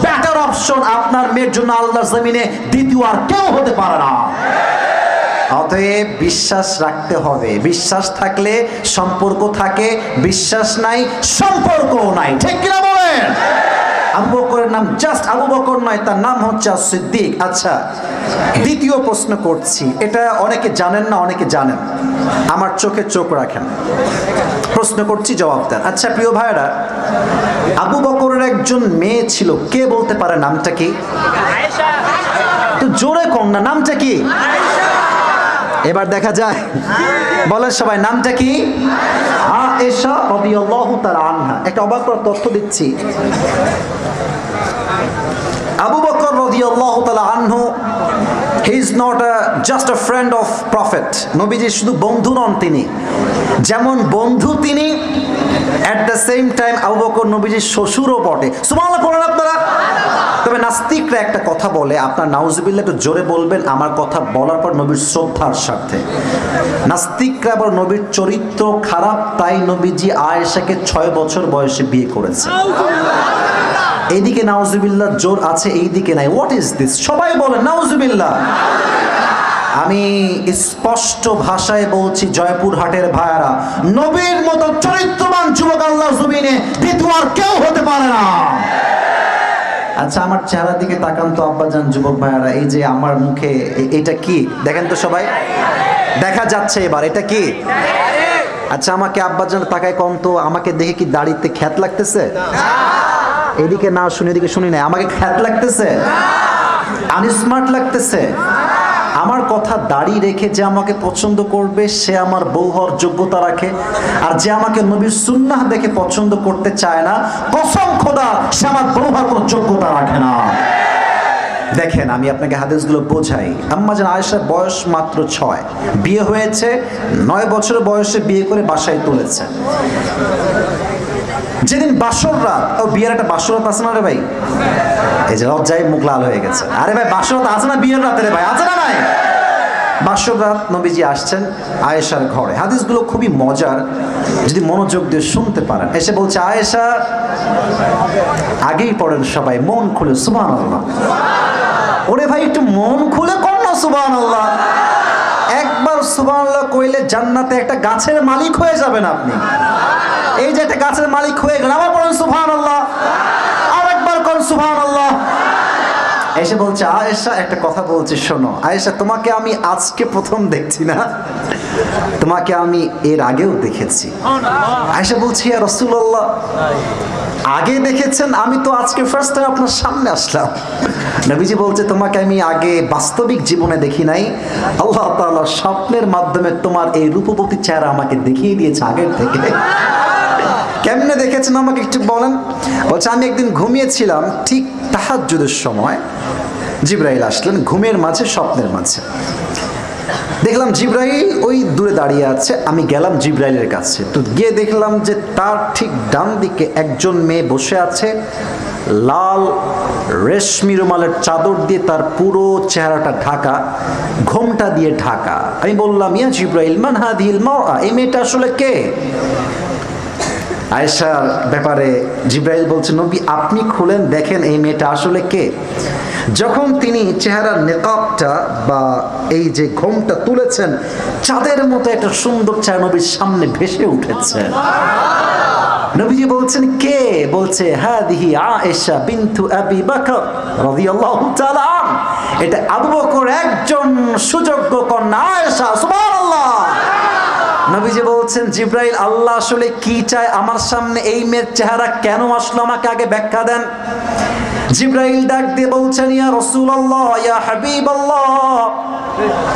বেটার অপশন আপনার মেয়ের জন্য আল্লাহর জমিনে দ্বিতীয় আর কেউ হতে পারে না। অতএব বিশ্বাস রাখতে হবে, বিশ্বাস থাকলে সম্পর্ক থাকে, বিশ্বাস নাই সম্পর্কও নাই, ঠিক কিনা বলেন? আবু বকরের নাম জাস্ট আবু বকর নয়, তার নাম হচ্ছে সিদ্দিক। আচ্ছা দ্বিতীয় প্রশ্ন করছি, এটা অনেকে জানেন না অনেকে জানেন, আমার চোখে চোখ রাখেন, প্রশ্ন করছি জবাব দেন। আচ্ছা প্রিয় ভাইরা, আবু বকরের একজন মেয়ে ছিল, কে বলতে পারে নামটা কি? তো জোরে কম না, নামটা কি? এবার দেখা যায়, বলেন সবাই নামটা কি? আয়েশা রাদিয়াল্লাহু তাআলা আনহা। একটা অবাক করার তথ্য দিচ্ছি, আবু বকর রাদিয়াল্লাহু তাআলা আনহু, he is not just a friend of prophet. নবীজির শুধু বন্ধু নন তিনি, যেমন বন্ধু তিনি, at the same time Abu Bakr নবীজির শ্বশুরও বটে। সুবহানাল্লাহ পড়েন আপনারা। তবে নাস্তিকরা একটা কথা বলে, আপনার নাউজুবিল্লাহ একটু জোরে বলবেন আমার কথা বলার পর, নবীর শ্রদ্ধার স্বার্থে। নাস্তিকরা আবার নবীর চরিত্র খারাপ, তাই নবীজি আয়েশাকে 6 বছর বয়সে বিয়ে করেছে। এইদিকে নাউজুবিল্লাহ জোর আছে, এইদিকে নাই। What is this? সবাই বলেন নাউজুবিল্লাহ। আমি স্পষ্ট ভাষায় বলছি, জয়পুরহাটের ভাইয়ারা, নবীর মতো চরিত্রবান যুবক আল্লাহর জমিনে দ্বিতীয় আর কেউ হতে পারে না। আচ্ছা, আমার চেহারার দিকে তাকান তো আব্বাজান, যুবক ভাইয়ারা। এই যে আমার মুখে, এটা কি দেখেন তো সবাই? দেখা যাচ্ছে এবার এটা কি? আচ্ছা, আমাকে আব্বাজান তাকায় কম তো, আমাকে দেখে কি দাড়িতে খ্যাত লাগতেছে? এদিকে না শুনে এদিকে শুনি না, আমাকে খ্যাত লাগতেছে? আনস্মার্ট লাগতেছে? আমার কথা দাড়ি রেখে যে আমাকে পছন্দ করবে সে আমার বউ হওয়ার যোগ্যতা রাখে, আর যে আমাকে নবীর সুন্নাহ দেখে পছন্দ করতে চায় না, কসম খোদা, সে আমার বউ হওয়ার কোনো যোগ্যতা রাখে না। দেখেন, আমি আপনাকে হাদিসগুলো বোঝাই। আম্মা জান আয়েশার বয়স মাত্র 6, বিয়ে হয়েছে 9 বছর বয়সে, বিয়ে করে বাসায় তুলেছে। যেদিন বাসর রাত, ও বিয়ের একটা বাসর রাত আছে না রে ভাই? এই যে লজ্জায় মুখ লাল হয়ে গেছে। আরে ভাই, বাসর রাত আছে না বিয়ের রাতে রে ভাই? আছে না ভাই? বাসর রাত নবীজি আসছেন আয়েশার ঘরে। হাদিসগুলো খুবই মজার, যদি মনোযোগ দিয়ে শুনতে পারেন। এসে বলছে, আয়েশা, আগেই পড়েন সবাই মন খুলে সুবহানাল্লাহ। ওরে ভাই, একটু মন খুলে কর না সুবহানাল্লাহ। একবার সুবহানাল্লাহ কইলে জান্নাতে একটা গাছের মালিক হয়ে যাবেন আপনি। এই যে একটা গাছের মালিক হয়ে গেল, আবার পড়েন সুবহানাল্লাহ, আরেকবার কোন সুবহানাল্লাহ। এসে বলছে, আয়েশা একটা কথা বলছি শোনো। আয়েশা, তোমাকে আমি আজকে প্রথম দেখছি না, তোমাকে আমি এর আগেও দেখেছি। আয়েশা বলছি, ইয়া রাসূলুল্লাহ, আগে দেখেছেন? আমি তো আজকে ফার্স্ট টাইম আপনার সামনে আসলাম। নবীজি বলছে, তোমাকে আমি আগে বাস্তবিক জীবনে দেখি নাই, আল্লাহ তাআলা স্বপ্নের মাধ্যমে তোমার এই রূপবতী চেহারা আমাকে দেখিয়ে দিয়েছে আগের থেকে। কেমনে দেখেছেন আমাকে একটু বলেন? বলছে, আমি একদিন ঘুমিয়েছিলাম, ঠিক তাহাজ্জুদের সময় জিবরাইল আসলেন, ঘুমের মাঝে, স্বপ্নের মাঝে। দেখলাম জিবরাইল ওই দূরে দাঁড়িয়ে আছে। আমি গেলাম জিবরাইলের কাছে, তো গিয়ে দেখলাম যে তার ঠিক ডান দিকে একজন মেয়ে বসে আছে, লাল রেশমি রুমালের চাদর দিয়ে তার পুরো চেহারাটা ঢাকা, ঘোমটা দিয়ে ঢাকা। আমি বললাম, ইয়া জিবরাইল, মান হাদিহিল মারআ, এই মেয়েটা আসলে কে? আয়েশার ব্যাপারে জিবরাইল বলছে, নবী আপনি খুলেন, দেখেন এই মেয়েটা আসলে কে। যখন তিনি চেহারার নেকাবটা বা এই যে ঘোমটা তুলেছেন, চাঁদের মতো একটা সুন্দর চেহারা নবীর সামনে ভেসে উঠেছে। নবীজি বলছেন, কে? বলছে, হাদিহি আয়েশা বিনতু আবি বকর রাদিয়াল্লাহু তাআলা আন, এটা আবু বকর একজন সুযোগ্য কন্যা আয়েশা। সুবহানাল্লাহ। নবীজি বলছেন, জিবরাইল, আল্লাহ আসলে কি চায় আমার সামনে? এই মেয়ের চেহারা কেন আসলো, আমাকে আগে ব্যাখ্যা দেন। জিবরাইল ডাক দিয়ে বলছেন, ইয়া রাসূলুল্লাহ, ইয়া হাবিবাল্লাহ,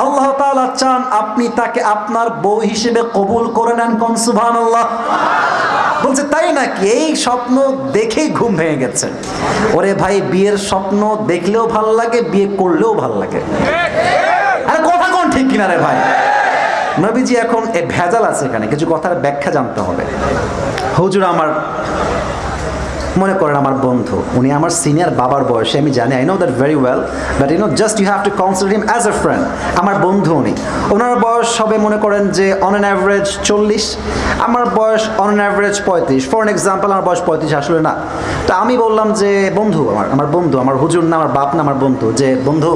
আল্লাহ তাআলা চান আপনি তাকে আপনার বউ হিসেবে কবুল করে নেন। কোন সুবহানাল্লাহ। বলছে, তাই নাকি? এই স্বপ্ন দেখেই ঘুম ভেঙে গেছে। ওরে ভাই, বিয়ের স্বপ্ন দেখলেও ভাল লাগে, বিয়ে করলেও ভাল লাগে। আরে কথা কোন ঠিক কিনা রে ভাই? নবীজি এখন ভেজাল আছে এখানে, কিছু কথার ব্যাখ্যা জানতে হবে। হুজুর আমার, মনে করেন আমার বন্ধু, উনি আমার সিনিয়র বাবার বয়সে, আমি জানি, I know that very well, but you know just you have to consider him as a friend. আমার বন্ধু উনি, ওনার বয়স হবে মনে করেন যে অন অ্যান অ্যাভারেজ 40, আমার বয়স on an average 35। For an example, আমার বয়স 35 আসলে না। তা আমি বললাম যে বন্ধু, আমার বন্ধু, আমার হুজুর না, আমার বাপ না, আমার বন্ধু, যে বন্ধু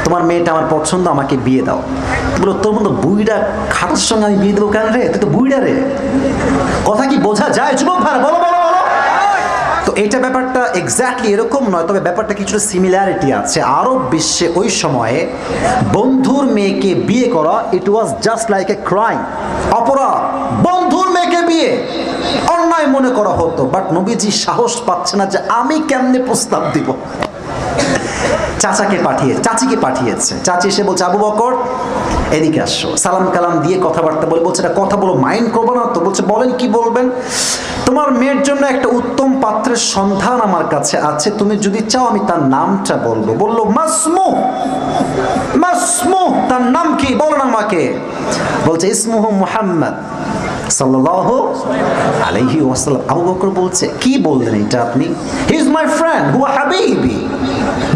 তোমার মেয়েটা আমার পছন্দ, আমাকে বিয়ে দাও। বলো, তোর মতো বুইড়া খাটার সঙ্গে আমি বিয়ে দেবো কেন রে? তুই তো বুইড়া রে। কথা কি বোঝা যায় যুবক ভাই? বলো বলো বলো। তো এইটা ব্যাপারটা এক্স্যাক্টলি এরকম নয়, তবে ব্যাপারটা কিছুটা সিমিলারিটি আছে। আরব বিশ্বে ওই সময়ে বন্ধুর মেয়েকে বিয়ে করা, it was just like a crime, অপরাধ। বন্ধুর মেয়েকে বিয়ে অন্যায় মনে করা হতো। বাট নবীজি সাহস পাচ্ছে না যে আমি কেমনে প্রস্তাব দিব। চাচিকে পাঠিয়েছে। চাচি এসে বলছে, আবু বকর এদিকে আসো। সালাম কালাম দিয়ে কথাবার্তা বলে বলছে, এটা কথা বলো, মাইন্ড করবো না তো? বলছে, বলেন কি বলবেন? তোমার মেয়ের জন্য একটা উত্তম পাত্রের সন্ধান আমার কাছে আছে, তুমি যদি চাও আমি তার নামটা বলবো। বললো, মাসমু। তার নাম কি বলেন আমাকে? বলছে, ইসমুহু মুহাম্মদ সাল্লাল্লাহু আলাইহি ওয়াসাল্লাম। আবু বকর বলছে, কি বললেন এটা আপনি? হি ইজ মাই ফ্রেন্ড হুয়া হাবিবি,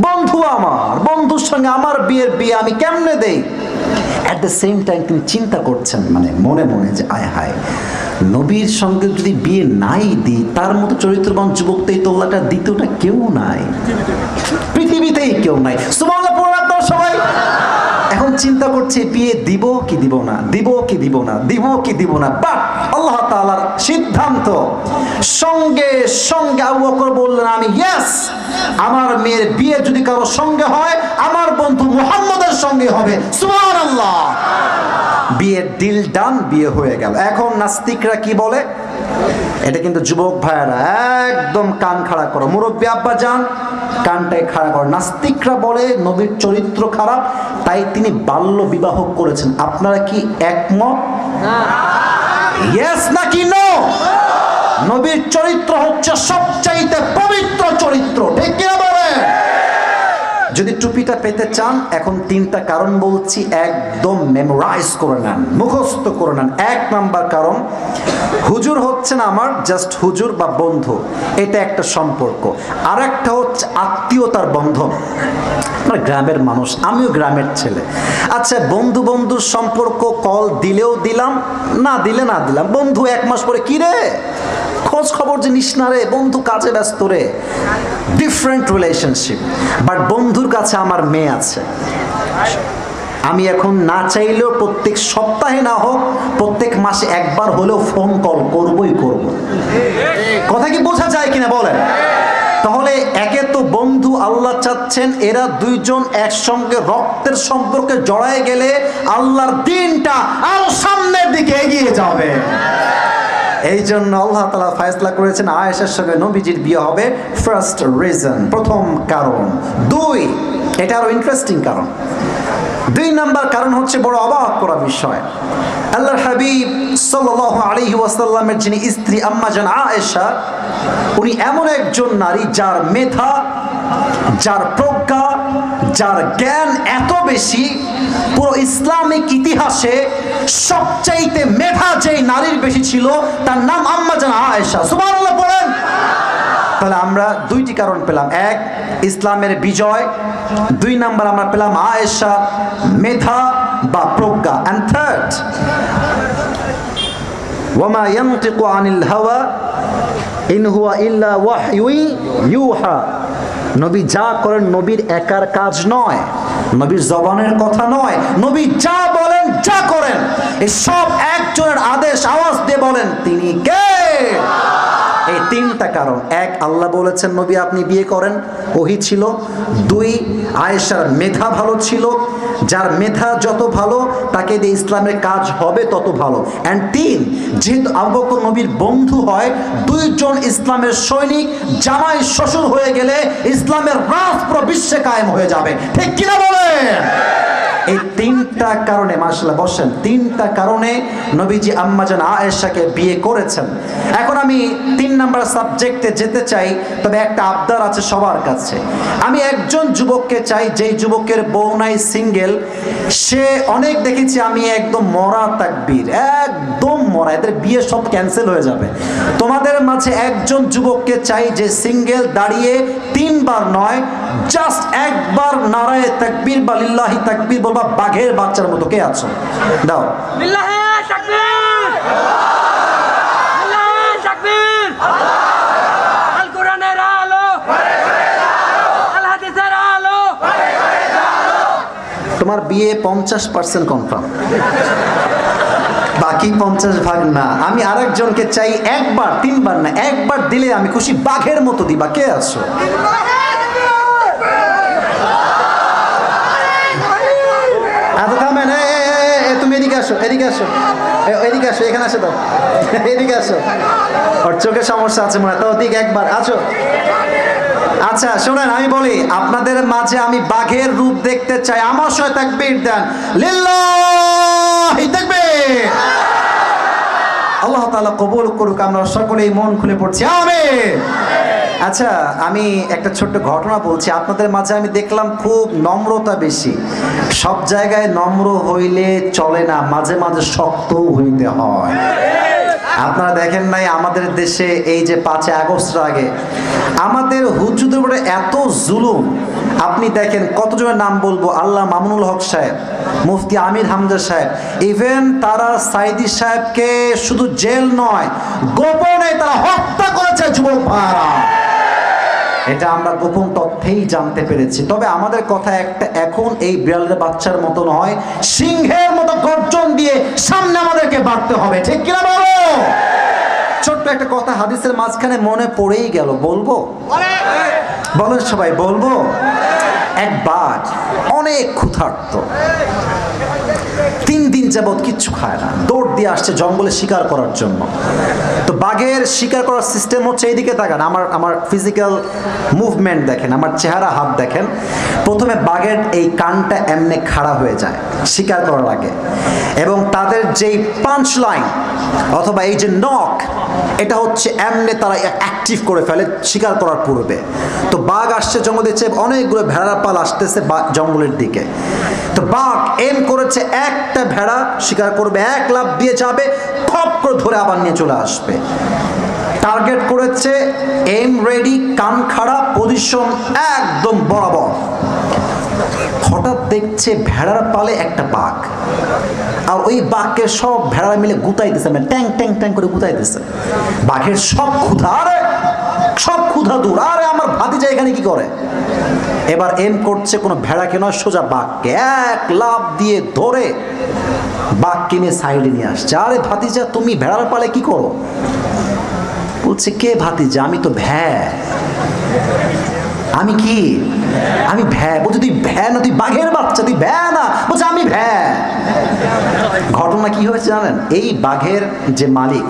বন্ধু আমার, বন্ধুর সঙ্গে আমার বিয়ে আমি কেমনে দেই? অ্যাট দ্য সেম টাইম তিনি চিন্তা করছেন মানে মনে মনে যে আয় হায়, নবীর সঙ্গে যদি বিয়ে নাই দিই, তার মতো চরিত্রবান যুবক তো এই তোল্লাটা দ্বিতীয়টা কেউ নাই, পৃথিবীতেই কেউ নাই। সুবহানাল্লাহ পড়ুন আপনারা সবাই। এখন চিন্তা করছে বিয়ে দিব কি দিব না, দিব কি দিব না, দিব কি দিব না। বাট আল্লাহ তাআলার সিদ্ধান্ত, সঙ্গে সঙ্গে আবু বকর বললেন, আমি ইয়েস, আমার মেয়ের বিয়ে যদি কারো সঙ্গে হয় আমার বন্ধু মুহাম্মদের সঙ্গে হবে। সুবহানাল্লাহ। বিয়ের ডিল ডান, বিয়ে হয়ে গেল। এখন নাস্তিকরা কি বলে? এটা কিন্তু যুবক ভাইয়েরা একদম কান খাড়া করো, মুরব্বী আব্বা যান কানটাই খাড়া করো। নাস্তিকরা বলে নবীর চরিত্র খারাপ, তাই তিনি বাল্য বিবাহ করেছেন। আপনারা কি একমত? ইয়েস নাকি নো? নবীর চরিত্র হচ্ছে সবচাইতে পবিত্র চরিত্র, ঠিক কিনা বলেন? যদি টুপিটা পেতে চান, এখন তিনটা কারণ বলছি, একদম মেমোরাইজ করে নেন, মুখস্থ করে নেন। এক নাম্বার কারণ, হুজুর হচ্ছেন আমার জাস্ট হুজুর বা বন্ধু, এটা একটা সম্পর্ক। আর একটা হচ্ছে আত্মীয়তার বন্ধন। গ্রামের মানুষ, আমিও গ্রামের ছেলে। আচ্ছা, বন্ধু বন্ধুর সম্পর্ক, কল দিলেও দিলাম, না দিলে না দিলাম। বন্ধু এক মাস পরে, কি রে খোঁজ খবর যে নিস না রে, বন্ধু কাজে ব্যস্ত রে, ডিফারেন্ট রিলেশনশিপ। বাট বন্ধুর কাছে আমার মেয়ে আছে, আমি এখন না চাইলেও প্রত্যেক সপ্তাহে না হোক প্রত্যেক মাসে একবার হলেও ফোন কল করবই করব। কথা কি বোঝা যায় কিনা বলেন? তাহলে একে তো বন্ধু আল্লাহ চাচ্ছেন এরা দুইজন একসঙ্গে রক্তের সম্পর্কে জড়ায় গেলে আল্লাহর দিনটা আরো সামনের দিকে এগিয়ে যাবে। এই জন্য আল্লাহ তাআলা ফয়সালা করেছেন আয়েশার সঙ্গে নবীজির বিয়ে হবে। ফার্স্ট রিজন, প্রথম কারণ। দুই, এটা আরো ইন্টারেস্টিং কারণ। দুই নাম্বার কারণ হচ্ছে বড় অবাক করা বিষয়। আল্লাহর হাবিব সাল্লাল্লাহু আলাইহি ওয়াসাল্লামের যিনি স্ত্রী আম্মা জান আয়েশা, উনি এমন একজন নারী যার মেধা, যার প্রজ্ঞা, যার জ্ঞান এত বেশি, পুরো ইসলামিক ইতিহাসে সবচাইতে মেধা যেই নারীর বেশি ছিল তার নাম আম্মা জান আয়েশা। সুবহানাল্লাহ পড়েন। তাহলে আমরা দুইটি কারণ পেলাম, এক ইসলামের বিজয়, দুই নাম্বার আমরা পেলাম আয়েশা মেধা বা প্রজ্ঞা। এন্ড থার্ড, ওয়ামা ইয়ানতিকু আনিল হাওয়া ইন হুয়া ইল্লা ওয়াহয়ু ইউহা। নবী যা করেন নবীর একার কাজ নয়, নবীর জবানের কথা নয়, নবী যা বলেন যা করেন এই সব একজনের আদেশ, আওয়াজ দিয়ে বলেন তিনি কে। এই তিনটা কারণ। এক, আল্লাহ বলেছেন নবী আপনি বিয়ে করেন, ওহী ছিল। দুই, আয়েশার মেধা ভালো ছিল, যার মেধা যত ভালো তাকে দিয়ে ইসলামের কাজ হবে তত ভালো। অ্যান্ড তিন, যেহেতু আবু বকর নবীর বন্ধু হয়, দুইজন ইসলামের সৈনিক জামাই শ্বশুর হয়ে গেলে ইসলামের রাজ পুরো বিশ্বে কায়েম হয়ে যাবে, ঠিক কিনা বলেন? এই তিনটা কারণে, মাশাআল্লাহ বসেন, তিনটা কারণে নবীজি আম্মা জান আয়েশাকে বিয়ে করেছেন। এখন আমি তিন নাম্বার সাবজেক্টে যেতে চাই, তবে একটা আবদার আছে সবার কাছে। আমি একজন যুবককে চাই, যেই যুবকের বউ নাই, সিঙ্গেল, সে অনেক দেখেছি আমি একদম মরা তাকবীর, একদম মরা, এদের বিয়ে সব ক্যান্সেল হয়ে যাবে। তোমাদের মাঝে একজন যুবককে চাই যে সিঙ্গেল, দাঁড়িয়ে তিনবার নয় জাস্ট একবার নারায়ে তাকবীর বা লিল্লাহি তাকবীর বলবা বাঘের বাচ্চার মতো। কে আছো? দাও লিল্লাহি তাকবীর, লিল্লাহি তাকবীর। আল কোরআনের আলো, আল হাদিসের আলো। তোমার বিয়ে 50% কনফার্ম, বাকি 50% না। আমি আরেকজনকে চাই একবার, তিনবার না, একবার দিলে আমি খুশি, বাঘের মতো দিবা। কে আছো? তুমি এদিকে আসো, এদিকে আসো, এদিকে আসো, এখানে আসো, দাও এদিকে আসো। ওর চোখের সমস্যা আছে মনে হয়, তো ওদিকে একবার আসো। আচ্ছা শোনেন, আমি বলি আপনাদের মাঝে আমি বাঘের রূপ দেখতে চাই। আমার সাথে তাকবীর দেন, লিল্লাহি তাকবীর। আল্লাহ তাআলা কবুল করুক, আমরা সকলেই মন খুলে পড়ছি আমিন। আচ্ছা আমি একটা ছোট্ট ঘটনা বলছি। আপনাদের মাঝে আমি দেখলাম খুব নম্রতা বেশি। সব জায়গায় নম্র হইলে চলে না, মাঝে মাঝে শক্তও হইতে হয়। আপনারা দেখেন নাই আমাদের দেশে এই যে 5 আগস্ট আগে আমাদের হুজুরদের উপরে এত জুলুম। আপনি দেখেন কতজনের নাম বলবো, আল্লাহ মামুনুল হক সাহেব, মুফতি আমির হামজা সাহেব, ইভেন তারা সাইদি সাহেবকে শুধু জেল নয় গোপনে তারা হত্যা করেছে যুবক ভাইরা। এটা আমরা গোপন তথ্যেই জানতে পেরেছি। তবে আমাদের কথা একটা, এখন এই বিড়ালের বাচ্চার মতো নয়, সিংহের মতো গর্জন দিয়ে সামনে আমাদেরকে বাড়তে হবে, ঠিক কিনা বলো? ছোট্ট একটা কথা হাদিসের মাঝখানে মনে পড়েই গেল, বলবো? বলেন সবাই, বলবো? এক বাঘ অনেক ক্ষুধার্ত, 3 দিন যাবৎ কিচ্ছু খায় না, দৌড় দিয়ে আসছে জঙ্গলে শিকার করার জন্য। তো বাঘের শিকার করার সিস্টেম হচ্ছে, এইদিকে তাকান, আমার ফিজিক্যাল মুভমেন্ট দেখেন, আমার চেহারা হাত দেখেন। প্রথমে বাঘের এই কানটা এমনি খাড়া হয়ে যায় শিকার করার আগে, এবং তাদের যেই পাঞ্চ লাইন অথবা এই যে নখ, এটা হচ্ছে এমনি তারা অ্যাক্টিভ করে ফেলে শিকার করার পূর্বে। তো বাঘ আসছে জঙ্গল দিচ্ছে, অনেকগুলো ভেড়ার পাল আসতেছে জঙ্গলের দিকে। তো বাঘ এম করেছে একটা ভেড়া শিকার করবে, এক লাফ দিয়ে যাবে, খপ করে ধরে আবার নিয়ে চলে আসবে। টার্গেট করেছে, এম রেডি, কান খাড়া, পজিশন একদম বরাবর। হঠাৎ দেখছে ভেড়ার পালে একটা বাঘ, আর ওই বাঘকে সব ভেড়া মিলে গুতাইতেছে, মানে ট্যাং ট্যাং ট্যাং করে গুতাইতেছে। বাঘের সব ক্ষুধা, আরে সব ক্ষুধা দূর, আরে আমার ভাতিজা এখানে কি করে? এবার এম করছে কোনো ভেড়াকে নয়, সোজা বাঘকে এক লাফ দিয়ে ধরে বাঘকে নিয়ে সাইডে নিয়ে আসছে। আরে ভাতিজা তুমি ভেড়ার পালে কি করো? বলছে, কে ভাতিজা? আমি তো ভ্যা। আমি কি? আমি ভ্যা। বলছে, তুই ভ্যা না, তুই বাঘের বাচ্চা, তুই ভ্যা না। বলছে, আমি ভ্যা। ঘটনা কি হয়েছে জানেন? এই বাঘের যে মালিক,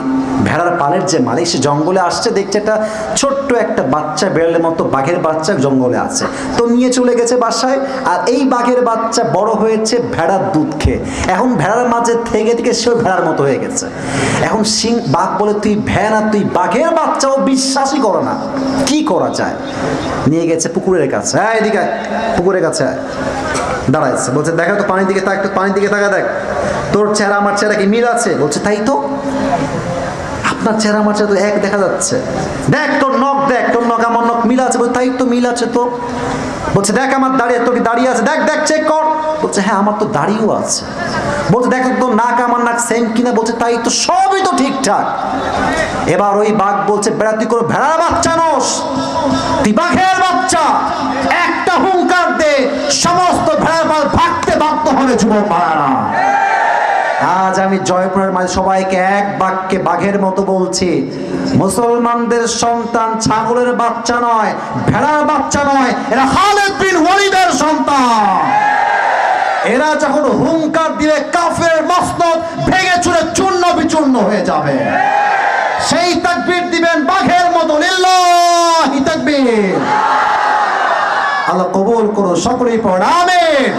ভেড়ার পালের যে মালিক, সে জঙ্গলে আসছে, দেখছে একটা ছোট্ট একটা বাচ্চা বেড়ালের মতো বাঘের বাচ্চা জঙ্গলে আছে, তো নিয়ে চলে গেছে বাসায়। আর এই বাঘের বাচ্চা বড় হয়েছে ভেড়ার দুধ খেয়ে, এখন ভেড়ার মাঝে থেকে থেকে সেও ভেড়ার মতো হয়ে গেছে। এখন বাঘ বলে, তুই ভ্যা না, তুই বাঘের বাচ্চাও বিশ্বাসই করে না। কি করা যায়? নিয়ে গেছে পুকুরের কাছে। হ্যাঁ এদিকে, পুকুরের কাছে দাঁড়াইছে, বলছে, দেখা তো পানির দিকে তাক, তো পানির দিকে তাকা, দেখ তোর চেহারা আমার চেহারা কি মিল আছে? বলছে, তাই তো, আপনার চেহারা আমার চেহারা তো এক দেখা যাচ্ছে। দেখ তোর নখ, দেখ তোর নখ আমার নখ মিল আছে। বলছে, তাই তো, মিল আছে তো। বলছে, দেখ আমার দাড়ি, তোর কি দাড়ি আছে? দেখ দেখ চেক কর। বলছে, হ্যাঁ আমার তো দাড়িও আছে। বলছে, দেখ তোর নাক আমার নাক সেম কিনা? বলছে, তাই তো, সবই তো ঠিকঠাক। এবার ওই বাঘ বলছে, বেড়া তুই কোনো ভেড়ার বাচ্চা নস, তুই বাঘের বাচ্চা। একটা হুঙ্কার দে, সমস্ত ভেড়ার পাল ভাগতে বাধ্য হবে যুবক ভাইরা। আজ আমি জয়পুরের মাঝে সবাইকে এক বাক্যে বাঘের মতো বলছি, মুসলমানদের সন্তান ছাগলের বাচ্চা নয়, ভেড়ার বাচ্চা নয়, এরা খালিদ বিন ওয়ালিদের সন্তান। এরা যখন হুঙ্কার দিবে, কাফের মসনদ ভেঙে চুরে চূর্ণ বিচূর্ণ হয়ে যাবে। সেই তাকবীর দিবেন বাঘের মতো, লিল্লাহি তাকবীর। আল্লাহ কবুল করো, সকলেই পড়ে আমিন।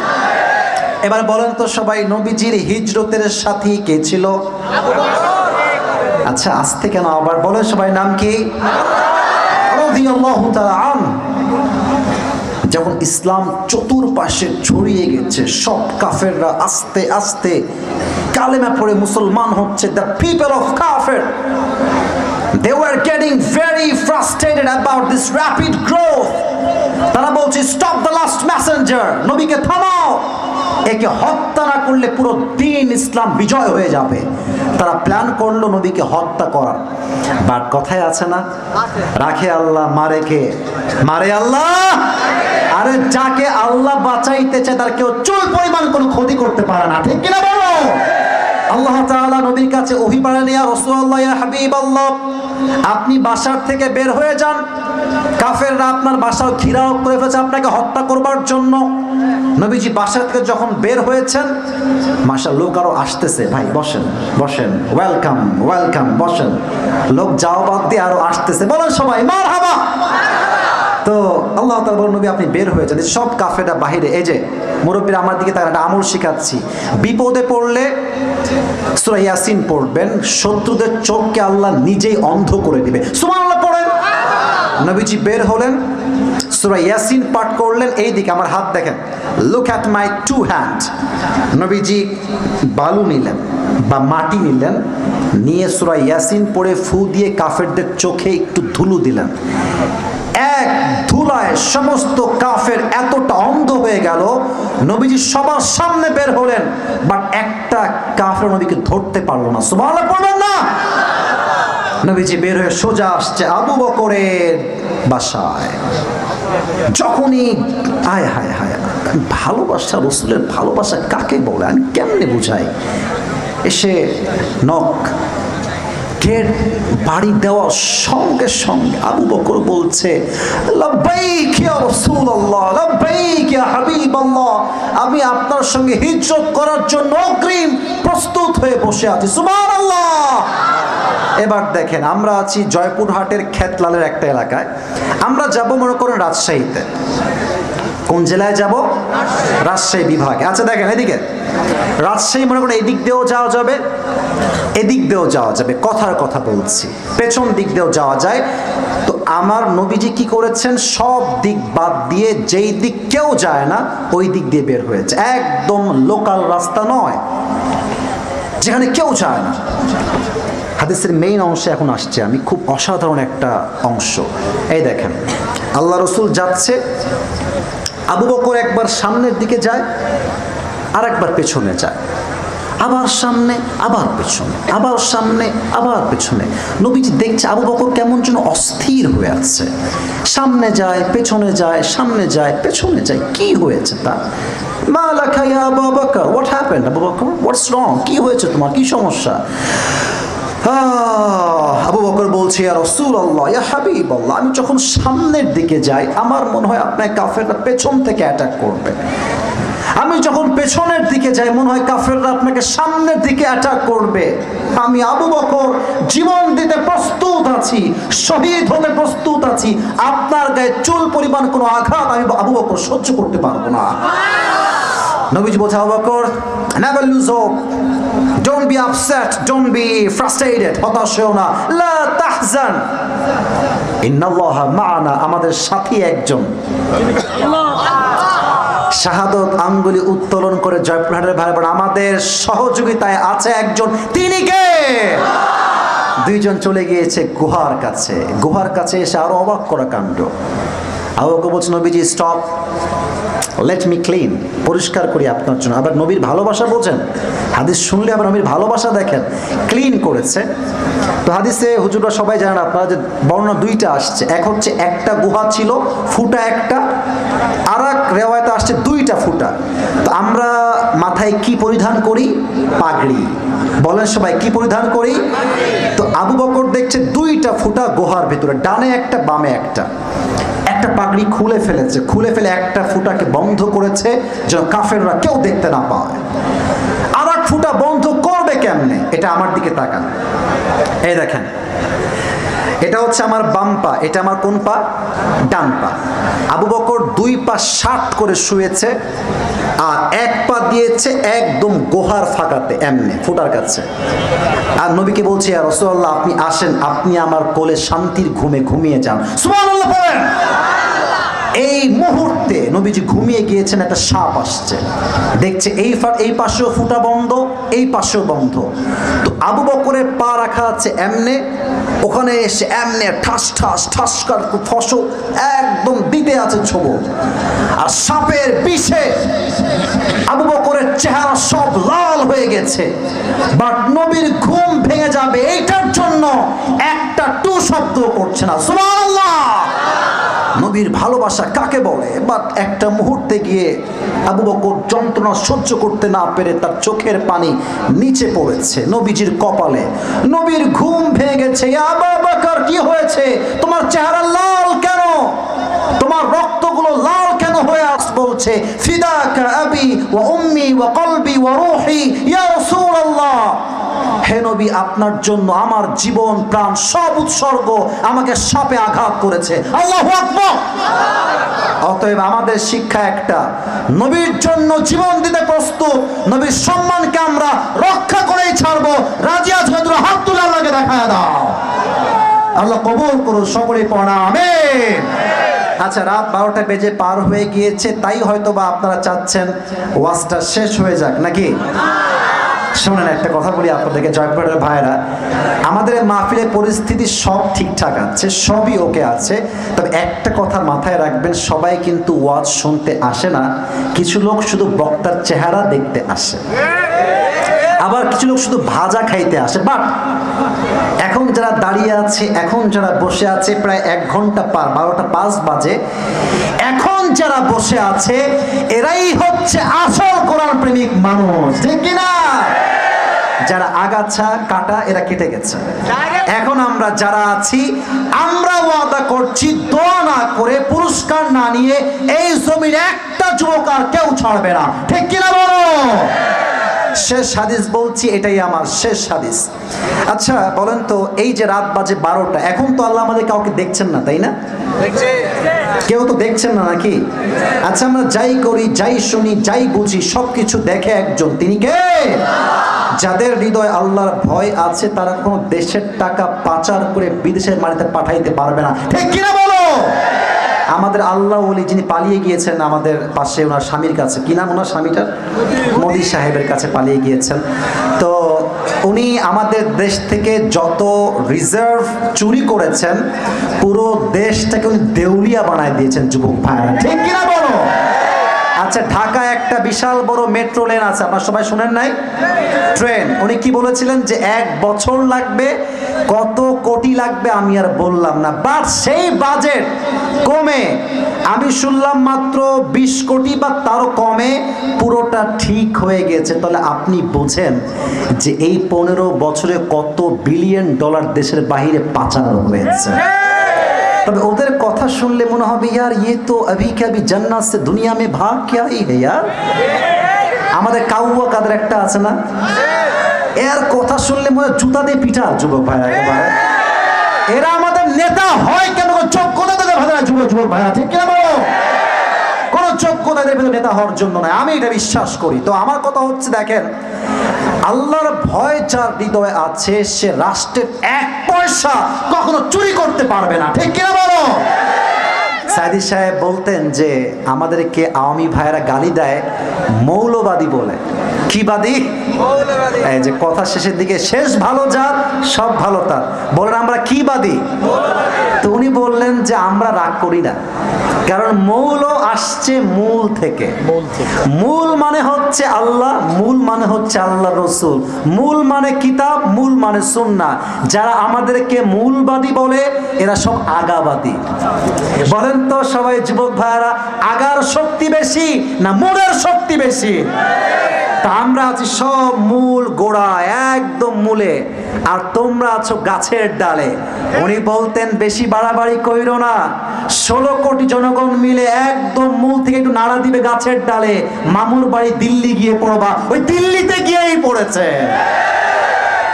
এবার বলেন তো সবাই, নবীজির হিজরতের সাথী কে ছিল? আচ্ছা আস্তে কেন, আবার বলেন সবাই, নাম কি? রাদিয়াল্লাহু তাআলা আনহু। যখন ইসলাম চতুর্পাশে ছড়িয়ে গেছে, সব কাফেররা আস্তে আস্তে কালেমা পড়ে মুসলমান হচ্ছে, the people of কাফের, they were getting very frustrated about this rapid growth. তারা বলছে, stop the last messenger, নবীকে থামাও, একে হত্যা না করলে পুরো দিন ইসলাম বিজয় হয়ে যাবে। তারা প্ল্যান করলো নবীকে হত্যা করার। বাট কথায় আছে না, রাখে আল্লাহ মারে কে? মারে আল্লাহ। আরে যাকে আল্লাহ বাঁচাইতে চায় তার কেউ চুল পরিমাণ কোনো ক্ষতি করতে পারে না, ঠিক কিনা বলো? আল্লাহ তাআলা নবীর কাছে ওহী পাঠালেন, ইয়া রাসূলুল্লাহ, ইয়া হাবিবাল্লাহ, আপনি বাসার থেকে বের হয়ে যান, কাফেররা আপনার বাসা ঘেরাও করে ফেলেছে আপনাকে হত্যা করবার জন্য। নবীজি বাসার থেকে যখন বের হয়েছেন, মাশাআল্লাহ লোক আরো আসতেছে, ভাই বসেন বসেন, ওয়েলকাম ওয়েলকাম, বসেন। লোক যাও বাদ দিয়ে আরো আসতেছে, বলেন সবাই মারহাবা। তো আল্লাহ তাআলা বলেন, নবী আপনি বের হয়ে যান। সব কাফেররা বাহিরে। এই যে মুরব্বীরা আমার দিকে তারা একটা আমল শিখাচ্ছি, বিপদে পড়লে সূরা ইয়াসিন পড়বেন, শত্রুদের চোখকে আল্লাহ নিজেই অন্ধ করে দিবে। সুবহানাল্লাহ পড়েন। নবীজি বের হলেন, সূরা ইয়াসিন পাঠ করলেন। এই দিকে আমার হাত দেখেন, look at my to hand. নবীজি বালু নিলেন বা মাটি নিলেন, নিয়ে সূরা ইয়াসিন পড়ে ফু দিয়ে কাফেরদের চোখে একটু ধুলো দিলেন। এক ধুলায় সমস্ত কাফের এতটা অন্ধ হয়ে গেল, নবীজি সবার সামনে বের হলেন, বাট একটা কাফের নবীকে ধরতে পারলো না। সুবহানাল্লাহ পড়বেন না? নবীজি বের হয়ে সোজা আসছে আবু বকরের বাসায়। যখনই আয় হায় হায়, ভালোবাসা, রাসূলের ভালোবাসা কাকে বলে আমি কেমনে বুঝাই? এসে নক, গেট বাড়ি দেওয়ার সঙ্গে সঙ্গে আবু বকর বলছে, লাব্বাইক ইয়া রাসূলুল্লাহ, লাব্বাইক ইয়া হাবিবাল্লাহ, আমি আপনার সঙ্গে হিজরত করার জন্য অগ্রিম প্রস্তুত হয়ে বসে আছি। সুবহানাল্লাহ। এবার দেখেন, আমরা আছি জয়পুরহাটের খেতলালের একটা এলাকায়, আমরা যাব মনে করেন রাজশাহীতে। কোন জেলায় যাব? রাজশাহী বিভাগে। আচ্ছা দেখেন, এদিকে রাজশাহী মনে করেন এদিক দিয়েও যাওয়া যাবে, এদিক দিয়েও যাওয়া যাবে, কথার কথা বলছি, পেছন দিক দিয়েও যাওয়া যায়। তো আমার নবীজি কি করেছেন, সব দিক বাদ দিয়ে যেই দিক কেউ যায় না ওই দিক দিয়ে বের হয়েছে। একদম লোকাল রাস্তা নয়, যেখানে কেউ যায় না। হাদিসের মেইন অংশে এখন আসছে আমি, খুব অসাধারণ একটা অংশ। এই দেখেন, আল্লাহ রসুল যাচ্ছে, আবু বকর একবার সামনের দিকে যায়, আর একবার পেছনে যায়, আবার সামনে, আবার পেছনে, আবার সামনে, আবার পেছনে। নবীজি দেখছে আবু বকর কেমন যেন অস্থির হয়ে আছে, সামনে যায়, পেছনে যায়, সামনে যায়, পেছনে যায়। কি হয়েছে তা? মা লাকা ইয়া আবু বকর, হোয়াট হ্যাপেন্ড আবু বকর, হোয়াটস রং, কি হয়েছে তোমার, কি সমস্যা? আবু বকর বলছে, ইয়া রাসূলুল্লাহ, ইয়া হাবিবাল্লাহ, আমি যখন সামনের দিকে যাই আমার মনে হয় আপনার কাফেররা পেছন থেকে অ্যাটাক করবে। আমি যখন পেছনের দিকে যাই মনে হয় কাফেররা আপনাকে সামনের দিকে অ্যাটাক করবে। আমি আবু বকর জীবন দিতে প্রস্তুত আছি, শহীদ হতে প্রস্তুত আছি, আপনার গায়ে চুল পরিমাণ কোনো আঘাত আমি আবু বকর সহ্য করতে পারবো না। নবীজি বলছে, Abu Bakr, never lose hope, don't be upset, don't be frustrated, হতাশ হও না, লা তাহজান, ইন্নাল্লাহা মা'ানা, আমাদের সাথী একজন। শাহাদত আঙ্গুলি উত্তোলন করে জয়পুরহাটের ভাই বোন, আমাদের সহযোগিতায় আছে একজন, তিনি কে? দুইজন চলে গিয়েছে গুহার কাছে। গুহার কাছে এসে আরো অবাক করা কাণ্ড। আবু বকর বলছে, নবীজি স্টপ, লেট মি ক্লিন, পরিষ্কার করি আপনার জন্য। আবার নবীর ভালোবাসা বোঝেন, হাদিস শুনলে আবার নবীর ভালোবাসা দেখেন, ক্লিন করেছে। তো হাদিসে হুজুররা সবাই জানেন আপনারা যে বর্ণনা দুইটা আসছে, এক হচ্ছে একটা গুহা ছিল, ফুটা একটা, আর এক রেওয়ায়তে আসছে দুইটা ফুটা। তো আমরা মাথায় কি পরিধান করি? পাগড়ি। বলেন সবাই, কি পরিধান করি? তো আবু বকর দেখছে দুইটা ফুটা গুহার ভিতরে, ডানে একটা বামে একটা। একটা পাগড়ি খুলে ফেলেছে, খুলে ফেলে একটা ফুটাকে বন্ধ করেছে যেন কাফেররা কেউ দেখতে না পায়। আর এক ফুটা বন্ধ করবে কেমনে? এটা আমার দিকে তাকান, এই দেখেন, এটা হচ্ছে আমার বাম পা, এটা আমার কোন পা? ডান পা। আবু বকর দুই পা শার্ট করে শুয়েছে, আর এক পা দিয়েছে একদম গুহার ফাঁকাতে, এমনি ফুটার কাছে। আর নবীকে বলছে, ইয়া রাসূলুল্লাহ, আপনি আসেন, আপনি আমার কোলে শান্তির ঘুমে ঘুমিয়ে যান। সুবহানাল্লাহ বলেন। এই মুহূর্তে নবীজি ঘুমিয়ে গিয়েছেন, একটা সাপ আসছে, দেখছে এই পাশেও ফুটা বন্ধ, এই পাশেও বন্ধ। তো আবু বকরের পা রাখা আছে এমনে, ওখানে এসে এমনে ঠাস ঠাস ঠাস কার ফসল একদম দিতে আছে ছোবল, আর সাপের বিষে আবু বকরের চেহারা সব লাল হয়ে গেছে। বাট নবীর ঘুম ভেঙে যাবে এইটার জন্য একটা টু শব্দ করছে না। সুবহানাল্লাহ। নবীর ভালোবাসা কাকে বলে? বাট একটা মুহূর্তে গিয়ে আবু বকর যন্ত্রণা সহ্য করতে না পেরে তার চোখের পানি নিচে পড়েছে নবীজির কপালে। নবীর ঘুম ভেঙে গেছে। আবু বকর, কি হয়েছে? তোমার চেহারা লাল কেন? তোমার রক্তগুলো লাল কেন হয়ে আস? বলছে, ফিদাকা আবি ওয়া উম্মি ওয়া কলবি ওয়া রূহি ইয়া রাসূলুল্লাহ, হে নবী, আপনার জন্য আমার জীবন প্রাণ সব উৎসর্গ, আমাকে সাপে আঘাত করেছে। আল্লাহু আকবার। অতএব আমাদের শিক্ষা একটা, নবীর জন্য জীবন দিতে প্রস্তুত, নবীর সম্মানকে আমরা রক্ষা করেই ছাড়বো। রাজি আছো? হাত তুলে আল্লাহকে দেখায় দাও। আল্লাহ কবুল করুন, সকলে পড়া আমিন। আচ্ছা, রাত 12টা বেজে পার হয়ে গিয়েছে, তাই হয়তো বা আপনারা চাচ্ছেন ওয়াজটা শেষ হয়ে যাক, নাকি? শোনেন, একটা কথা বলি আপনাদেরকে, জয়পুরের ভাইরা, আমাদের মাহফিলের পরিস্থিতি সব ঠিকঠাক আছে, সবই ওকে আছে, তবে একটা কথা মাথায় রাখবেন, সবাই কিন্তু ওয়াজ শুনতে আসে না, কিছু লোক শুধু বক্তার চেহারা দেখতে আসে, আবার কিছু লোক শুধু ভাজা খাইতে আসে। বাট এখন যারা দাঁড়িয়ে আছে, এখন যারা বসে আছে, প্রায় 1 ঘন্টা পার, 12টা 5 বাজে, এখন যারা বসে আছে এরাই হচ্ছে আসল কোরআন প্রেমিক মানুষ, ঠিক কিনা? যারা আগাছা কাটা এরা কেটে গেছে। এখন আমরা যারা আছি, আমরা ওয়াদা করছি দোয়া না করে, পুরস্কার না নিয়ে এই জমির একটা যুবক আর কেউ ছাড়বে না, ঠিক কিনা বলো? শেষ হাদিস বলছি, এটাই আমার শেষ হাদিস। আচ্ছা বলেন তো, এই যে রাত বাজে 12টা, এখন তো আল্লাহ আমাদের কাউকে দেখছেন না, তাই না? কেউ তো দেখছেন না, নাকি? আচ্ছা, আমরা যাই করি, যাই শুনি, যাই বুঝি, সবকিছু দেখে একজন, তিনি কে? যাদের হৃদয়ে আল্লাহর ভয় আছে, তারা কোনো দেশের টাকা পাচার করে বিদেশের মাটিতে পাঠাইতে পারবে না, ঠিক কিনা বলো? আমাদের আল্লাহ ওলি যিনি পালিয়ে গিয়েছেন আমাদের পাশে, ওনার স্বামীর কাছে, কি নাম ওনার স্বামীটার? মোদি সাহেবের কাছে পালিয়ে গিয়েছেন। তো উনি আমাদের দেশ থেকে যত রিজার্ভ চুরি করেছেন, পুরো দেশটাকে উনি দেউলিয়া বানায় দিয়েছেন, যুবক ভাইরা, ঠিক কিনা বলো? আচ্ছা, ঢাকায় একটা বিশাল বড় মেট্রো লেন আছে, আপনারা সবাই শুনেন নাই? ট্রেন। উনি কি বলেছিলেন যে 1 বছর লাগবে, কত কোটি লাগবে আমি আর বললাম না, বাট সেই বাজেট কমে আমি শুনলাম মাত্র 20 কোটি বা তারও কমে পুরোটা ঠিক হয়ে গেছে। তাহলে আপনি বোঝেন যে এই 15 বছরে কত বিলিয়ন ডলার দেশের বাইরে পাচার হয়েছে। তবে ওদের কথা শুনলে মনে হবে, ইয়ার ইয়ে তো अभी क्या अभी जन्नत से दुनिया में भाग क्या ही है यार। আমাদের কাউয়া কাদের একটা আছে না, এর কথা শুনলে মনে হয় জুতা দিয়ে পিটা, যুবক ভাইরা একেবারে। এরা আমাদের নেতা হয় কেন? যোগ্যতা তাদের ভালো না, যুবক ভাইরা, ঠিক কিনা বলো? কোন যোগ্যতা দেবে নেতা হওয়ার জন্য নয়, আমি এটা বিশ্বাস করি। তো আমার কথা হচ্ছে, দেখেন, আল্লাহর ভয় যার হৃদয়ে আছে, সে রাষ্ট্রের 1 পয়সা কখনো চুরি করতে পারবে না, ঠিক কিনা বলো? সাইদি সাহেব বলতেন যে আমাদেরকে আওয়ামী ভাইয়েরা গালি দেয় মৌলবাদী বলে। কি বাদী? এই যে কথা শেষের দিকে, শেষ ভালো যার সব ভালো তার, বলেন আমরা কি বাদী? তো উনি বললেন যে আমরা রাগ করি না, কারণ মৌল আসছে মূল থেকে। মূল মানে হচ্ছে আল্লাহ, মূল মানে হচ্ছে আল্লাহ রসুল, মূল মানে কিতাব, মূল মানে সুন্নাহ। যারা আমাদেরকে মূলবাদী বলে এরা সব আগাবাদী। বলেন তো সবাই, যুবক ভাইরা, আগার শক্তি বেশি না মূলের শক্তি বেশি? তা আমরা আছি সব মূল, গোড়া একদম মূলে, আর তোমরা আছো গাছের ডালে। উনি বলতেন বেশি বাড়াবাড়ি কইরো না, 16 কোটি জনগণ মিলে একদম মূল থেকে একটু নাড়া দিবে গাছের ডালে, মামুর বাড়ি দিল্লি গিয়ে পড়বা, ওই দিল্লিতে গিয়েই পড়েছে।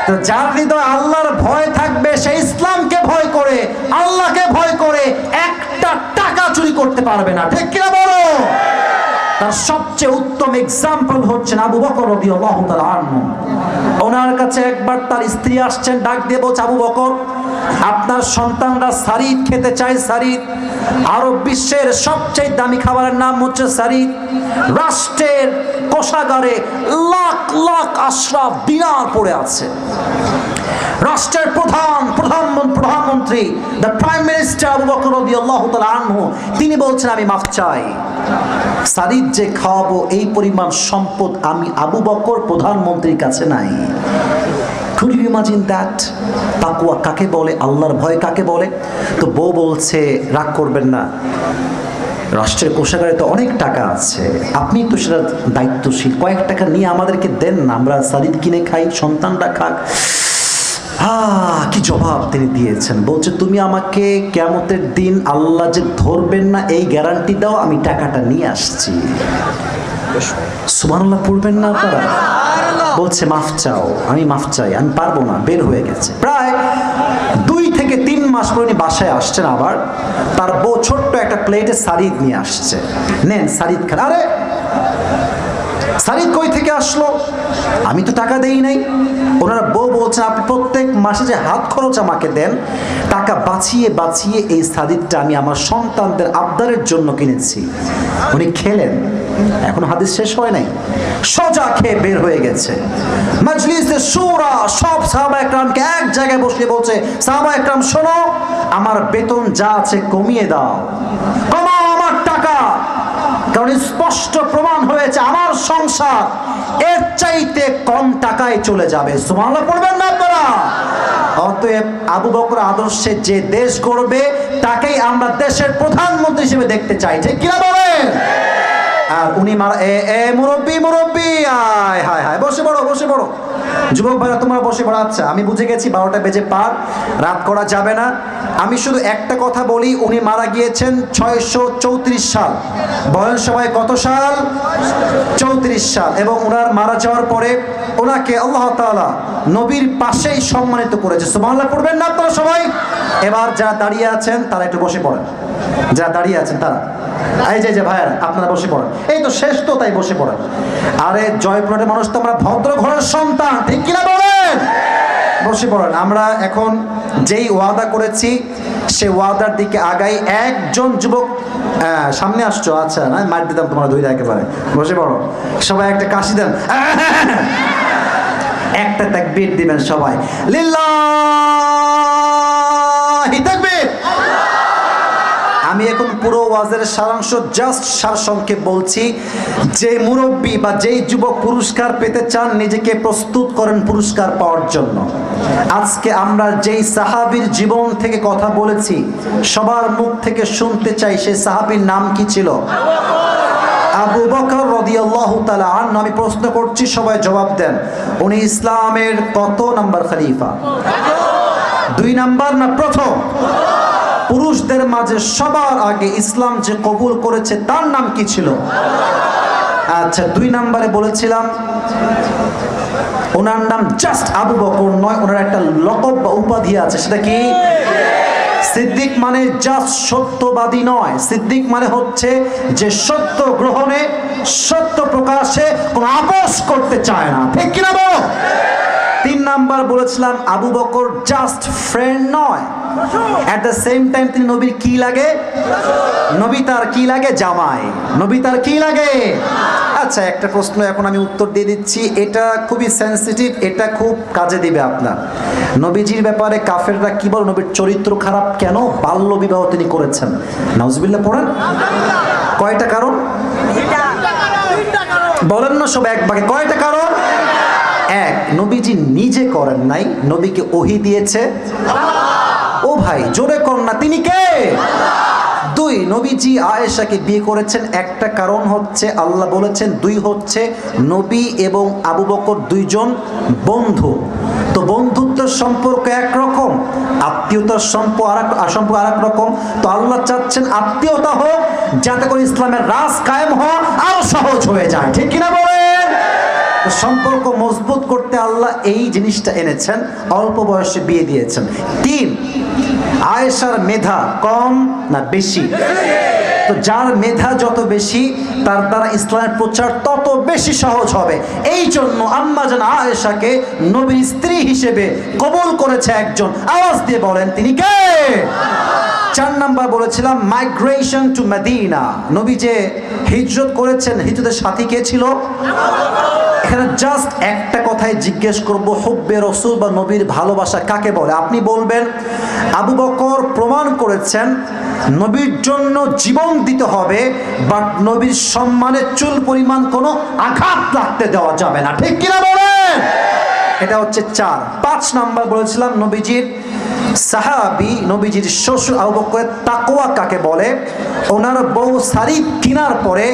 তো যার হৃদয় আল্লাহর ভয় থাকবে, সে ইসলামকে ভয় করে, আল্লাহকে ভয় করে, একটা টাকা চুরি করতে পারবে না, ঠিক কিনা বলো? তার সবচেয়ে উত্তম এক্সাম্পল হচ্ছেন আবু বকর রাদিয়াল্লাহু তাআলা আনহু। ওনার কাছে একবার তার স্ত্রী আসছেন, ডাক দিয়ে বলছে, আবু বকর, আপনার সন্তানরা সারিদ খেতে চায়। সারিদ আরব বিশ্বের সবচেয়ে দামি খাবারের নাম হচ্ছে সারিদ। রাষ্ট্রের কোষাগারে লাখ লাখ আশরাফ দিনার পড়ে আছে। রাষ্ট্রের প্রধানমন্ত্রী, the prime minister Abu Bakr রাদিয়াল্লাহু তাআলা আনহু, তিনি বলছেন আমি মাফ চাই, সারিদ যে খাওয়াবো এই পরিমাণ সম্পদ আমি আবু বকর প্রধানমন্ত্রীর কাছে নাই। Could you imagine that? তাকওয়া কাকে বলে, আল্লাহর ভয় কাকে বলে? তো বউ বলছে, রাগ করবেন না, রাষ্ট্রের কোষাগারে তো অনেক টাকা আছে, আপনি তো সেটা দায়িত্বশীল, কয়েক টাকা নিয়ে আমাদেরকে দেন না, আমরা সারিদ কিনে খাই, সন্তানরা খাক। কি জবাব তিনি দিয়েছেন! বলছে, তুমি আমাকে কিয়ামতের দিন আল্লাহ যে ধরবেন না এই গ্যারান্টি দাও, আমি টাকাটা নিয়ে আসছি। সুবহানাল্লাহ পড়বেন না আপনারা? বলছে মাফ চাও, আমি মাফ চাই, আমি পারবো না, বের হয়ে গেছে। প্রায় 2 থেকে 3 মাস পরে উনি বাসায় আসছেন, আবার তার বউ ছোট্ট একটা প্লেটে সারিদ নিয়ে আসছে, নেন সারিদ খান। আরে সারিদ কই থেকে আসলো? আমি তো টাকা দেই নাই। ওনারা বউ বলছেন আপনি প্রত্যেক মাসে যে হাত খরচ আমাকে দেন, টাকা বাঁচিয়ে বাঁচিয়ে এই সারিদটা আমি আমার সন্তানদের আবদারের জন্য কিনেছি। উনি খেলেন, এখন হাদিস শেষ হয় নাই, সোজা খেয়ে বের হয়ে গেছে। মজলিসে শুরা সব সাহাবা একরামকে এক জায়গায় বসিয়ে বলছে, সাহাবা একরাম শোনো, আমার বেতন যা আছে কমিয়ে দাও, কমাও আমার টাকা, কারণ স্পষ্ট প্রমাণ হয়েছে আমার সংসার এর চাইতে কম টাকায় চলে যাবে। সুবহানাল্লাহ পড়বেন না আপনারা? অতএব আবু বকর আদর্শে যে দেশ গড়বে তাকেই আমরা দেশের প্রধানমন্ত্রী হিসেবে দেখতে চাই, ঠিক কিনা বলেন? আর উনি মুরব্বী মুরব্বী, আয় হায় হায়, বসে পড়ো বসে পড়ো, যুবক ভাইরা তোমরা বসে পড়ো। আচ্ছা আমি বুঝে গেছি 12টা বেজে পার, রাত করা যাবে না। আমি শুধু একটা কথা বলি, উনি মারা গিয়েছেন 634 সাল। বলেন সবাই কত সাল? 34 সাল। এবং ওনার মারা যাওয়ার পরে ওনাকে আল্লাহ তাআলা নবীর পাশেই সম্মানিত করেছে। সুবহানাল্লাহ পড়বেন না আপনারা সবাই? এবার যারা দাঁড়িয়ে আছেন তারা একটু বসে পড়েন, যারা দাঁড়িয়ে আছেন তারা, এই যে ভাইয়ার আপনারা বসে পড়েন, এই তো শেষ তো, তাই বসে পড়েন। আরে জয়পুরের মানুষ তো আমরা ভদ্র ঘরের সন্তান, ঠিক কিনা বলেন? বসে পড়েন। আমরা এখন যেই ওয়াদা করেছি সে ওয়াদার দিকে আগাই। একজন যুবক সামনে আসছো, আচ্ছা না মার দিতাম তোমরা দুইটা একেবারে। বসে পড়ো সবাই, একটা কাশি দেন, একটা তাকবীর দিবেন সবাই, লিল্লাহি তাকবীর। আমি এখন পুরো ওয়াজের সারাংশ জাস্ট সারসংক্ষেপ বলছি। যে মুরব্বী বা যেই যুবক পুরস্কার পেতে চান, নিজেকে প্রস্তুত করেন পুরস্কার পাওয়ার জন্য। আজকে আমরা যেই সাহাবীর জীবন থেকে কথা বলেছি, সবার মুখ থেকে শুনতে চাই সেই সাহাবীর নাম কি ছিল? আবু বকর রাদিয়াল্লাহু তাআলা আনহু। আমি প্রশ্ন করছি, সবাই জবাব দেন। উনি ইসলামের কত নাম্বার খলিফা? 2 নাম্বার না প্রথম? পুরুষদের মাঝে সবার আগে ইসলাম যে কবুল করেছে তার নাম কি ছিল? আচ্ছা 2 নম্বরে বলেছিলাম ওনার নাম জাস্ট আবু বকর নয়, ওনার একটা লকব বা উপাধি আছে, সেটা কি? সিদ্দিক। মানে জাস্ট সত্যবাদী নয়, সিদ্দিক মানে হচ্ছে যে সত্য গ্রহণে সত্য প্রকাশে কোনো আপোষ করতে চায় না, ঠিক কিনা বলো? 3 নাম্বার বলেছিলাম আবু বকর জাস্ট ফ্রেন্ড নয়, এট দ্য সেম টাইম তিনি নবীর কি লাগে? নবী তার কি লাগে? জামাই। নবী তার কি লাগে? আচ্ছা একটা প্রশ্ন এখন আমি উত্তর দিয়ে দিচ্ছি, এটা খুবই সেনসিটিভ, এটা খুব কাজে দিবে আপনার। নবীজির ব্যাপারে কাফেররা কি বলে? নবীর চরিত্র খারাপ কেন? বাল্য বিবাহ তিনি করেছেন। নাউজুবিল্লাহ পড়েন। কয়টা কারণ বলেন না সব এক ভাগে? কয়টা কারণ? 1, নবীজি নিজে করেন নাই, নবীকে ওহী দিয়েছে। ও ভাই জোরে কর না, তিনি কে? 2, নবীজি আয়েশাকে বিয়ে করেছেন, একটা কারণ হচ্ছে আল্লাহ বলেছেন। 2 হচ্ছে নবী এবং আবু বকর 2 জন বন্ধু, তো বন্ধুত্বের সম্পর্ক একরকম, আত্মীয়তার সম্পর্ক আরেক রকম। তো আল্লাহ চাচ্ছেন আত্মীয়তা হোক, যাতে করে ইসলামের রাজ কায়েম হওয়া আরো সহজ হয়ে যায়, ঠিক কিনা বলেন? সম্পর্ক মজবুত করতে আল্লাহ এই জিনিসটা এনেছেন, অল্প বয়সে বিয়ে দিয়েছেন। 3, আয়েশার মেধা কম না বেশি? তো যার মেধা যত বেশি তার দ্বারা ইসলামের প্রচার তত বেশি সহজ হবে। এই জন্য আম্মা জান আয়েশাকে নবীর স্ত্রী হিসেবে কবুল করেছে একজন। আওয়াজ দিয়ে বলেন তিনি কে? 4 নাম্বার বলেছিলাম মাইগ্রেশন টু মদিনা। নবী যে হিজরত করেছেন, হিজরতের সাথী কে ছিল? এখানে জাস্ট একটা কথাই জিজ্ঞেস করব, হুব্বে রাসূল বা নবীর ভালোবাসা কাকে বলে? আপনি বলবেন আবু বকর প্রমাণ করেছেন নবীর জন্য জীবন দিতে হবে, বাট নবীর সম্মানের চুল পরিমাণ কোনো আঘাত লাগতে দেওয়া যাবে না, ঠিক কিনা বলেন? এটা হচ্ছে 4। 5 নাম্বার বলেছিলাম নবীজির সাহাবী, নবীজির শ্বশুর আবু বকরের তাকওয়া কাকে বলে? ওনার বউ সারিদ কিনার পরে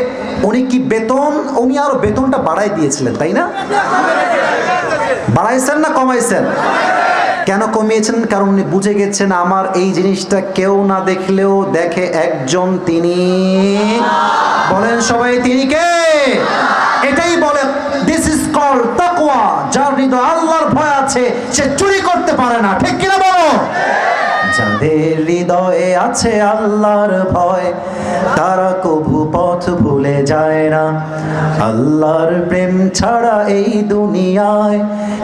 উনি কি বেতন, উনি আরো বেতনটা বাড়াই দিয়েছিলেন, তাই না? বাড়াইছেন না কমাইছেন? কেন কমিয়েছেন? কারণ উনি বুঝে গেছেন আমার এই জিনিসটা কেউ না দেখলেও দেখে একজন, তিনি বলেন সবাই তিনি কে? এটাই বলে দিস ইজ কল্ড তাকওয়া। যার হৃদয়ে আল্লাহর ভয় আছে সে চুরি করতে পারে না, ঠিক কিনা বলো? যাদের হৃদয়ে আছে আল্লাহর ভয় তারা কভু পথ ভুলে যায় না। আল্লাহর প্রেম ছাড়া এই দুনিয়ায়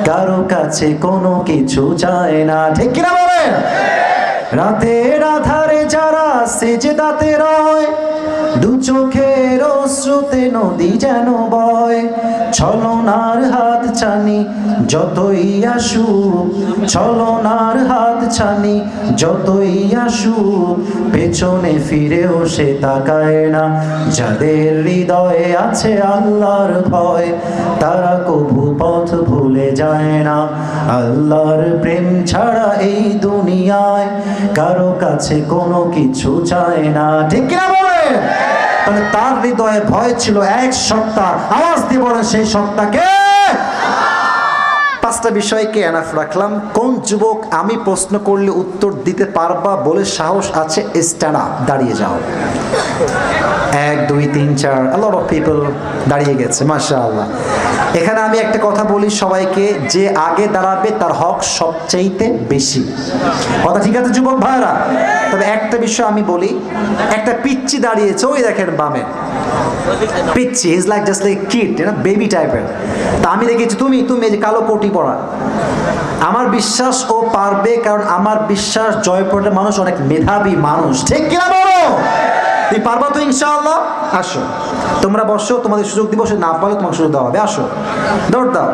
কারো কাছে কোনো কিছু চায় না, ঠিক কিনা বলেন? রাতের আধারে যারা সিজদাতে রয়, দু চোখের অশ্রুতে নদী যেন বয়। ছলনার হাত ছানি যতই আসুক, ছলনার হাত ছানি যতই আসুক, পেছনে ফিরেও সে তাকায় না। যাদের হৃদয়ে আছে আল্লাহর ভয় তারা কভু পথ ভুলে যায় না। আল্লাহর প্রেম ছাড়া এই দুনিয়ায় কারো কাছে কোনো কিছু চায় না, ঠিক কিনা বলেন? তাহলে তার হৃদয়ে ভয় ছিল এক সত্তা, আওয়াজ দিয়ে বলেন সেই সত্তাকে। পাঁচটা বিষয়কে এনাফ রাখলাম। কোন যুবক আমি প্রশ্ন করলে উত্তর দিতে পারবা বলে সাহস আছে, স্ট্যান্ড আপ, দাঁড়িয়ে যাও। 1 2 3 4 a lot of people দাঁড়িয়ে গেছে, মাশাআল্লাহ। এখানে আমি একটা কথা বলি সবাইকে, যে আগে দাঁড়াবে তার হক সবচাইতে বেশি। কথা ঠিক আছে যুবক ভাইরা? তবে একটা বিষয় আমি বলি, একটা পিচ্চি দাঁড়িয়েছে, ওই দেখেন বামে পিচ্চি, is like just like kid, baby টাইপের। তা আমি দেখেছি তুমি এই যে কালো কোটি পরা, আমার বিশ্বাস ও পারবে, কারণ আমার বিশ্বাস জয়পুরের মানুষ অনেক মেধাবী মানুষ, ঠিক কিনা বলো? তুমি পারবা তো ইনশাআল্লাহ? আসো তোমরা বসো, তোমাদের সুযোগ দিব, সে না পারলে তোমাকে সুযোগ দেওয়া হবে। আসো, দৌড় দাও।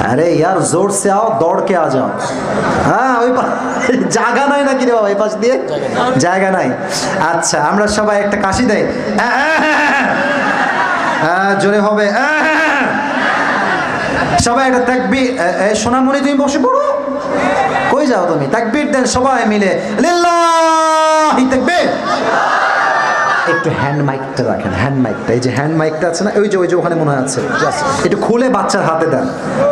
আরে ইয়ার জোর সে আও, দৌড় কে আ যাও। হ্যাঁ, ওই জায়গা নাই নাকি রে বাবা, এই পাশ দিয়ে জায়গা নাই। আচ্ছা, আমরা সবাই একটা কাশি দেয়, জোরে হবে। সবাই একটা তাকবীর। সোনামণি তুমি বসে পড়ো, কই যাও তুমি? তাকবীর দেন সবাই মিলে, লিল্লাহি তাকবীর। একটু হ্যান্ড মাইকটা রাখেন, হ্যান্ড মাইকটা, এই যে হ্যান্ড মাইকটা আছে না, ওই যে ওখানে মনে আছে, একটু খুলে বাচ্চার হাতে দেন।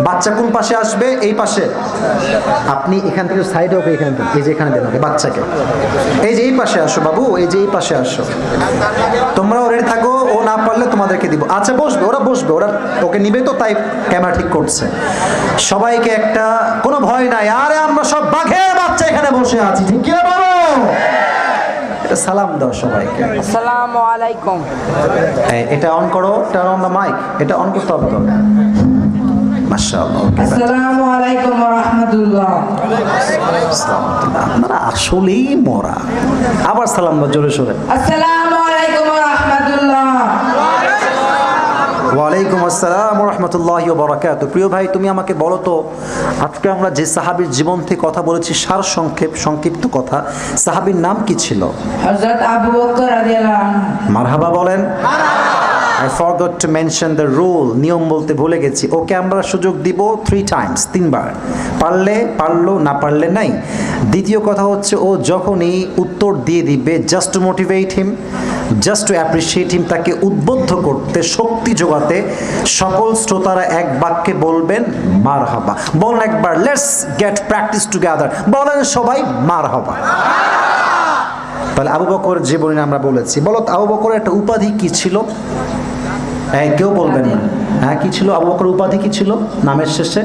বাচ্চা কোন পাশে আসবে? এই পাশে। আপনি এখান থেকে সাইডে, ওকে এখানে দেন, এই যে এখানে দেন ওকে, বাচ্চাকে। এই যে এই পাশে আসো বাবু, এই যে এই পাশে আসো। তোমরাও রেডি থাকো, ও না পারলে তোমাদেরকে দিব। আচ্ছা বসবে, ওরা বসবে, ওরা ওকে নিবে তো, তাই ক্যামেরা ঠিক করছে। সবাইকে একটা, কোনো ভয় নাই, আরে আমরা সব বাঘের বাচ্চা এখানে বসে আছি, ঠিক কি বলো? সালাম দাও সবাইকে, আসসালামু আলাইকুম। এটা অন করো, টার্ন অন দ্য মাইক, এটা অন করতে হবে তো। মাশাআল্লাহ, আসসালামু আলাইকুম ওয়া রাহমাতুল্লাহ। আপনারা আসলেই মরা। আবার সালাম দাও জোরে সোরে। আসসালামু আলাইকুম ওয়া রাহমাতুল্লাহ। ওয়ালাইকুম আসসালাম ওয়া রাহমাতুল্লাহি ওয়া বারাকাতুহু। প্রিয় ভাই, তুমি আমাকে বলো তো, আজকে আমরা যে সাহাবীর জীবন থেকে কথা বলেছি, সার সংক্ষিপ্ত কথা, সাহাবীর নাম কি ছিল? হযরত আবু বকর রাদিয়াল্লাহু আনহু। মারহাবা বলেন। I forgot to mention the rule, নিয়ম বলতে ভুলে গেছি। ওকে আমরা সুযোগ দিব 3 times, 3 বার। পারলে পারলো, না পারলে নাই। দ্বিতীয় কথা হচ্ছে, ও যখনই উত্তর দিয়ে দিবে, জাস্ট টু মোটিভেট হিম, জাস্ট টু অ্যাপ্রিসিয়েট হিম, তাকে উদ্বুদ্ধ করতে, শক্তি যোগাতে সকল শ্রোতারা এক বাক্যে বলবেন মারহাবা। বলেন একবার, লেটস গেট প্র্যাকটিস টুগেদার, বলেন সবাই মারহাবা। তাহলে আবু বকর জীবনী আমরা বলেছি। বলো আবু বকরের একটা উপাধি কি ছিল? কেউ বলবেন না? হ্যাঁ, কি ছিল আবু বকরের উপাধি? কি ছিল নামের শেষে?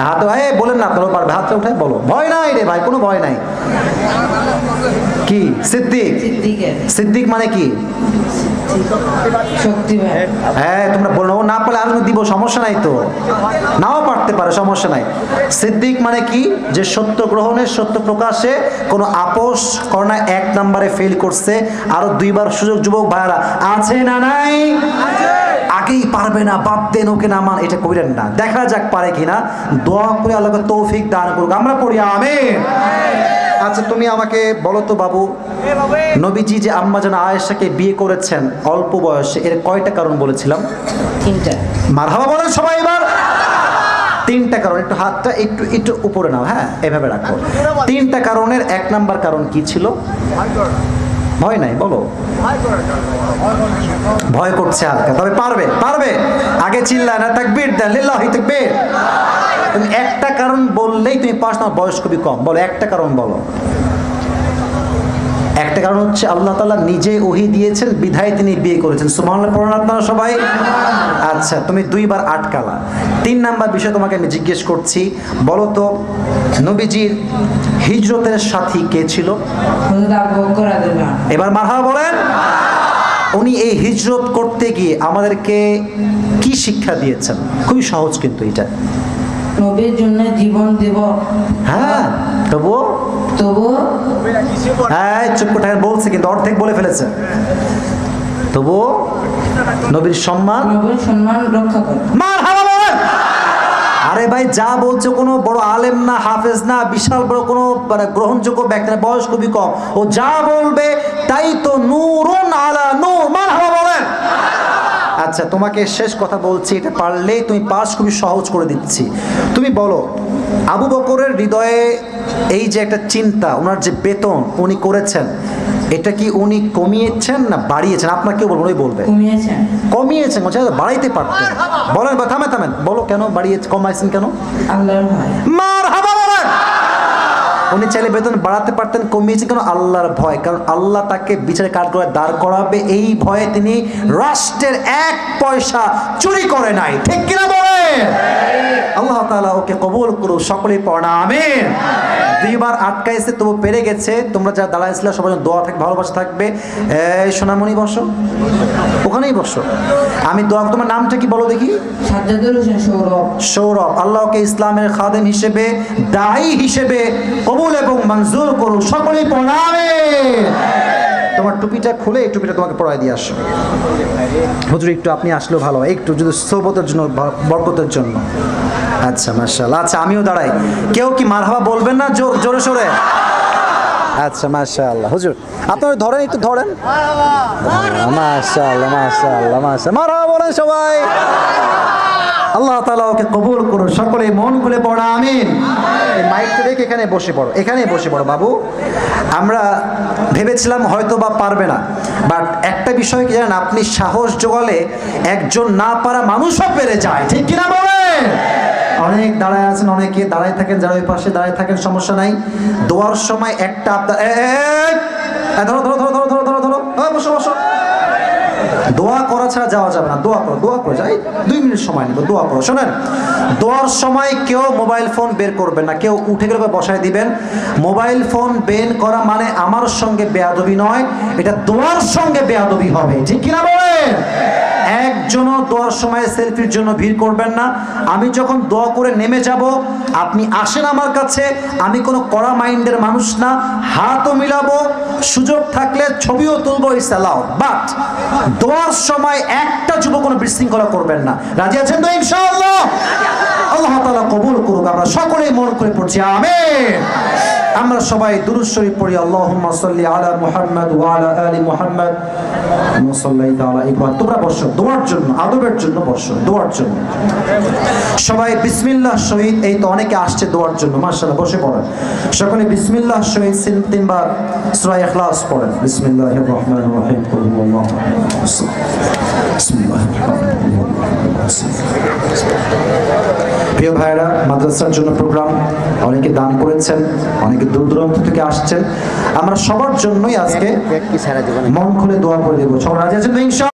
হাতে বলেন না, আপনারও পারবে, হাতে উঠায় বলো। ভয় নাই রে ভাই, কোনো ভয় নাই। কি? সিদ্দিক। সিদ্দিক মানে কি? হ্যাঁ, তোমরা বলো, না পারলে আমি দিব, সমস্যা নাই তো, নাও পারতে পারে, সমস্যা নাই। সিদ্দিক মানে কি? যে সত্য গ্রহণে, সত্য প্রকাশে কোনো আপোষ করে না, 1 নম্বরে ফেল করছে। আরো 2 বার সুযোগ যুবক ভাইরা আছে না নাই? আগেই পারবে না, বাদ দেন, ওকে নামান, এটা করেন না। দেখা যাক পারে কিনা, দোয়া করে আল্লাহকে তৌফিক দান করুক, আমরা পড়ি আমিন। আচ্ছা, তুমি আমাকে বলো তো বাবু, নবীজি যে আম্মা জান আয়েশাকে বিয়ে করেছেন অল্প বয়সে, এর কয়টা কারণ বলেছিলাম? 3টা। মারহাবা বলেন সবাই এবার। 3টা কারণ। একটু হাতটা একটু উপরে নাও, হ্যাঁ, এভাবে রাখো। 3টা কারণের 1 নাম্বার কারণ কি ছিল? ভয় নাই, বলো। ভয় করছে হালকা, তবে পারবে, পারবে। আগে চিল্লা না, তাকবীর দেন, লিল্লাহি তাকবীর। তুমি একটা কারণ বললেই তুমি পাস, না বয়স খুবই কম। বলো একটা কারণ, বলো। একটা কারণ হচ্ছে আল্লাহ তাআলা নিজে ওহী দিয়েছেন, বিধায় তিনি বিয়ে করেছেন। সুবহানাল্লাহ পড়েন আপনারা সবাই। আচ্ছা, তুমি 2 বার আটকালা। 3 নাম্বার বিষয় তোমাকে আমি জিজ্ঞেস করছি, বলো তো নবীজির হিজরতের সাথী কে ছিল? হযরত আবু বকর রাদিয়াল্লাহু আনহু। এবার মারহাবা বলেন। উনি এই হিজরত করতে গিয়ে আমাদেরকে কি শিক্ষা দিয়েছেন? খুবই সহজ কিন্তু এটা। নবীর জন্য জীবন দেব। হ্যাঁ, তবু হ্যাঁ, চুপ করে থাকেন, বলছে কিন্তু অর্ধেক বলে ফেলেছে। তবু নবীর সম্মান রক্ষা করে। মারহাবা বলেন। আরে ভাই, যা বলছো কোনো বড় আলেম না, হাফেজ না, বিশাল বড় কোনো মানে গ্রহণযোগ্য ব্যক্তি না, বয়স খুবই কম। ও যা বলবে তাই তো নূরুন আলা নূর। মারহাবা বলেন। আচ্ছা, তোমাকে শেষ কথা বলছি, এটা পারলেই তুমি পাস, খুবই সহজ করে দিচ্ছি। তুমি বলো, আবু বকরের হৃদয়ে এই যে একটা চিন্তা, ওনার যে বেতন উনি করেছেন, এটা কি উনি কমিয়েছেন না বাড়িয়েছেন? আপনার কেউ বলবেন, ওই বলবে কমিয়েছেন, বাড়াইতে পারতেন। বলেন, বা থামেন, বলো কেন বাড়িয়েছেন, কমাইছেন কেন? আল্লাহর ভয়। মারহাবা বলেন। উনি চাইলে বেতন বাড়াতে পারতেন, কমিয়েছেন কেন? আল্লাহর ভয়। কারণ আল্লাহ তাকে বিচারের কাঠগড়ায় দাঁড় করাবে, এই ভয়ে তিনি রাষ্ট্রের 1 পয়সা চুরি করে নাই। ঠিক কিনা বলেন? আল্লাহ তাআলা ওকে কবুল করুন, সকলেই পড়া আমিন। 2 বার আটকাইছে, তবু পেরে গেছে। তোমরা যারা দাঁড়াইছিল সবাই দোয়া থাকবে, ভালোবাসা থাকবে। এই সোনামণি বসো, ওখানেই বসো। আমি দোয়া, তোমার নামটা কি বলো দেখি? সাজ্জাদুল হোসেন সৌরভ। সৌরভ, আল্লাহকে ইসলামের খাদেম হিসেবে, দায়ী হিসেবে কবুল এবং মঞ্জুর করুন, সকলেই পড়া আমিন। তোমার টুপিটা খুলে এই টুপিটা তোমাকে পরাই দিয়ে আসো। হুজুর একটু আপনি আসলেও ভালো হয়, একটু যদি সোবতের জন্য, বরকতের জন্য। আচ্ছা, মাশাআল্লাহ। আচ্ছা, আমিও দাঁড়াই। কেউ কি মারহাবা বলবেন না জোরে সোরে? আচ্ছা, মাশাআল্লাহ। হুজুর আপনারা ধরেন, একটু ধরেন। মাশাআল্লাহ, মাশাআল্লাহ, মাশাআল্লাহ। মারহাবা বলেন সবাই। আল্লাহ তাআলা ওকে কবুল করুন, সকলে মন খুলে পড়া আমিন। এই মাইকটা রেখে এখানে বসে পড়ো, এখানেই বসে পড়ো বাবু। আমরা ভেবেছিলাম হয়তো বা পারবে না, বাট একটা বিষয় কি জানেন, আপনি সাহস জোগালে একজন না পারা মানুষও পেরে যায়। ঠিক কিনা বলেন? অনেক দাঁড়ায় আছেন, অনেকে দাঁড়ায় থাকেন, যারা ওই পাশে দাঁড়ায় থাকেন সমস্যা নাই। দোয়ার সময় একটা আপনার ধরো ধরো ধরো ধরো ধরো ধরো ধরো, বসো বসো। দোয়া করা ছাড়া যাওয়া যাবে না। দোয়া করো যাই, 2 মিনিট সময় নেব, দোয়া করো। শোনেন, দোয়ার সময় কেউ মোবাইল ফোন বের করবেন না, কেউ উঠে গেলে বসায় দিবেন। মোবাইল ফোন বের করা মানে আমার সঙ্গে বেয়াদবি নয়, এটা দোয়ার সঙ্গে বেয়াদবি হবে। ঠিক কিনা বলেন? একজনও দোয়ার সময় সেলফির জন্য ভিড় করবেন না। আমি যখন দোয়া করে নেমে যাব, আপনি আসেন আমার কাছে, আমি কোনো কড়া মাইন্ডের মানুষ না, হাতও মিলাবো, সুযোগ থাকলে ছবিও তুলবো, ইটস অ্যালাউড। বাট দোয়ার সময় একটা যুবক কোনো বিশৃঙ্খলা করবেন না। রাজি আছেন তো ইনশাআল্লাহ? আল্লাহ তাআলা কবুল করুক। আমরা সকলেই মন করে পড়ছি আমিন। আমরা সবাই দুরূদ শরীফ পড়ি। আল্লাহুম্মা সাল্লি আলা মুহাম্মাদ ওয়া আলা আলি মুহাম্মাদ ওয়া সাল্লাল্লাহু আলা ইব্রাহিম। তোমরা বসো, দোয়ার জন্য, আদবের জন্য বসো, দোয়ার জন্য। সবাই বিসমিল্লাহ শহীদ, এই তো অনেকে আসছে দোয়ার জন্য, মাশাআল্লাহ, বসে পড়েন। সকলে বিসমিল্লাহ শহীদ 3 বার সূরা ইখলাস পড়েন। বিসমিল্লাহির রহমানির রহিম। কুল হুয়াল্লাহু আহাদ। বিসমিল্লাহির রহমানির রহিম। প্রিয় ভাইরা, মাদ্রাসার জন্য প্রোগ্রাম, অনেকে দান করেছেন, অনেকে দূর দূরান্ত থেকে আসছেন। আমরা সবার জন্যই আজকে মন খুলে দোয়া করে দেবো। সবাই রাজি আছেন তো ইনশাআল্লাহ?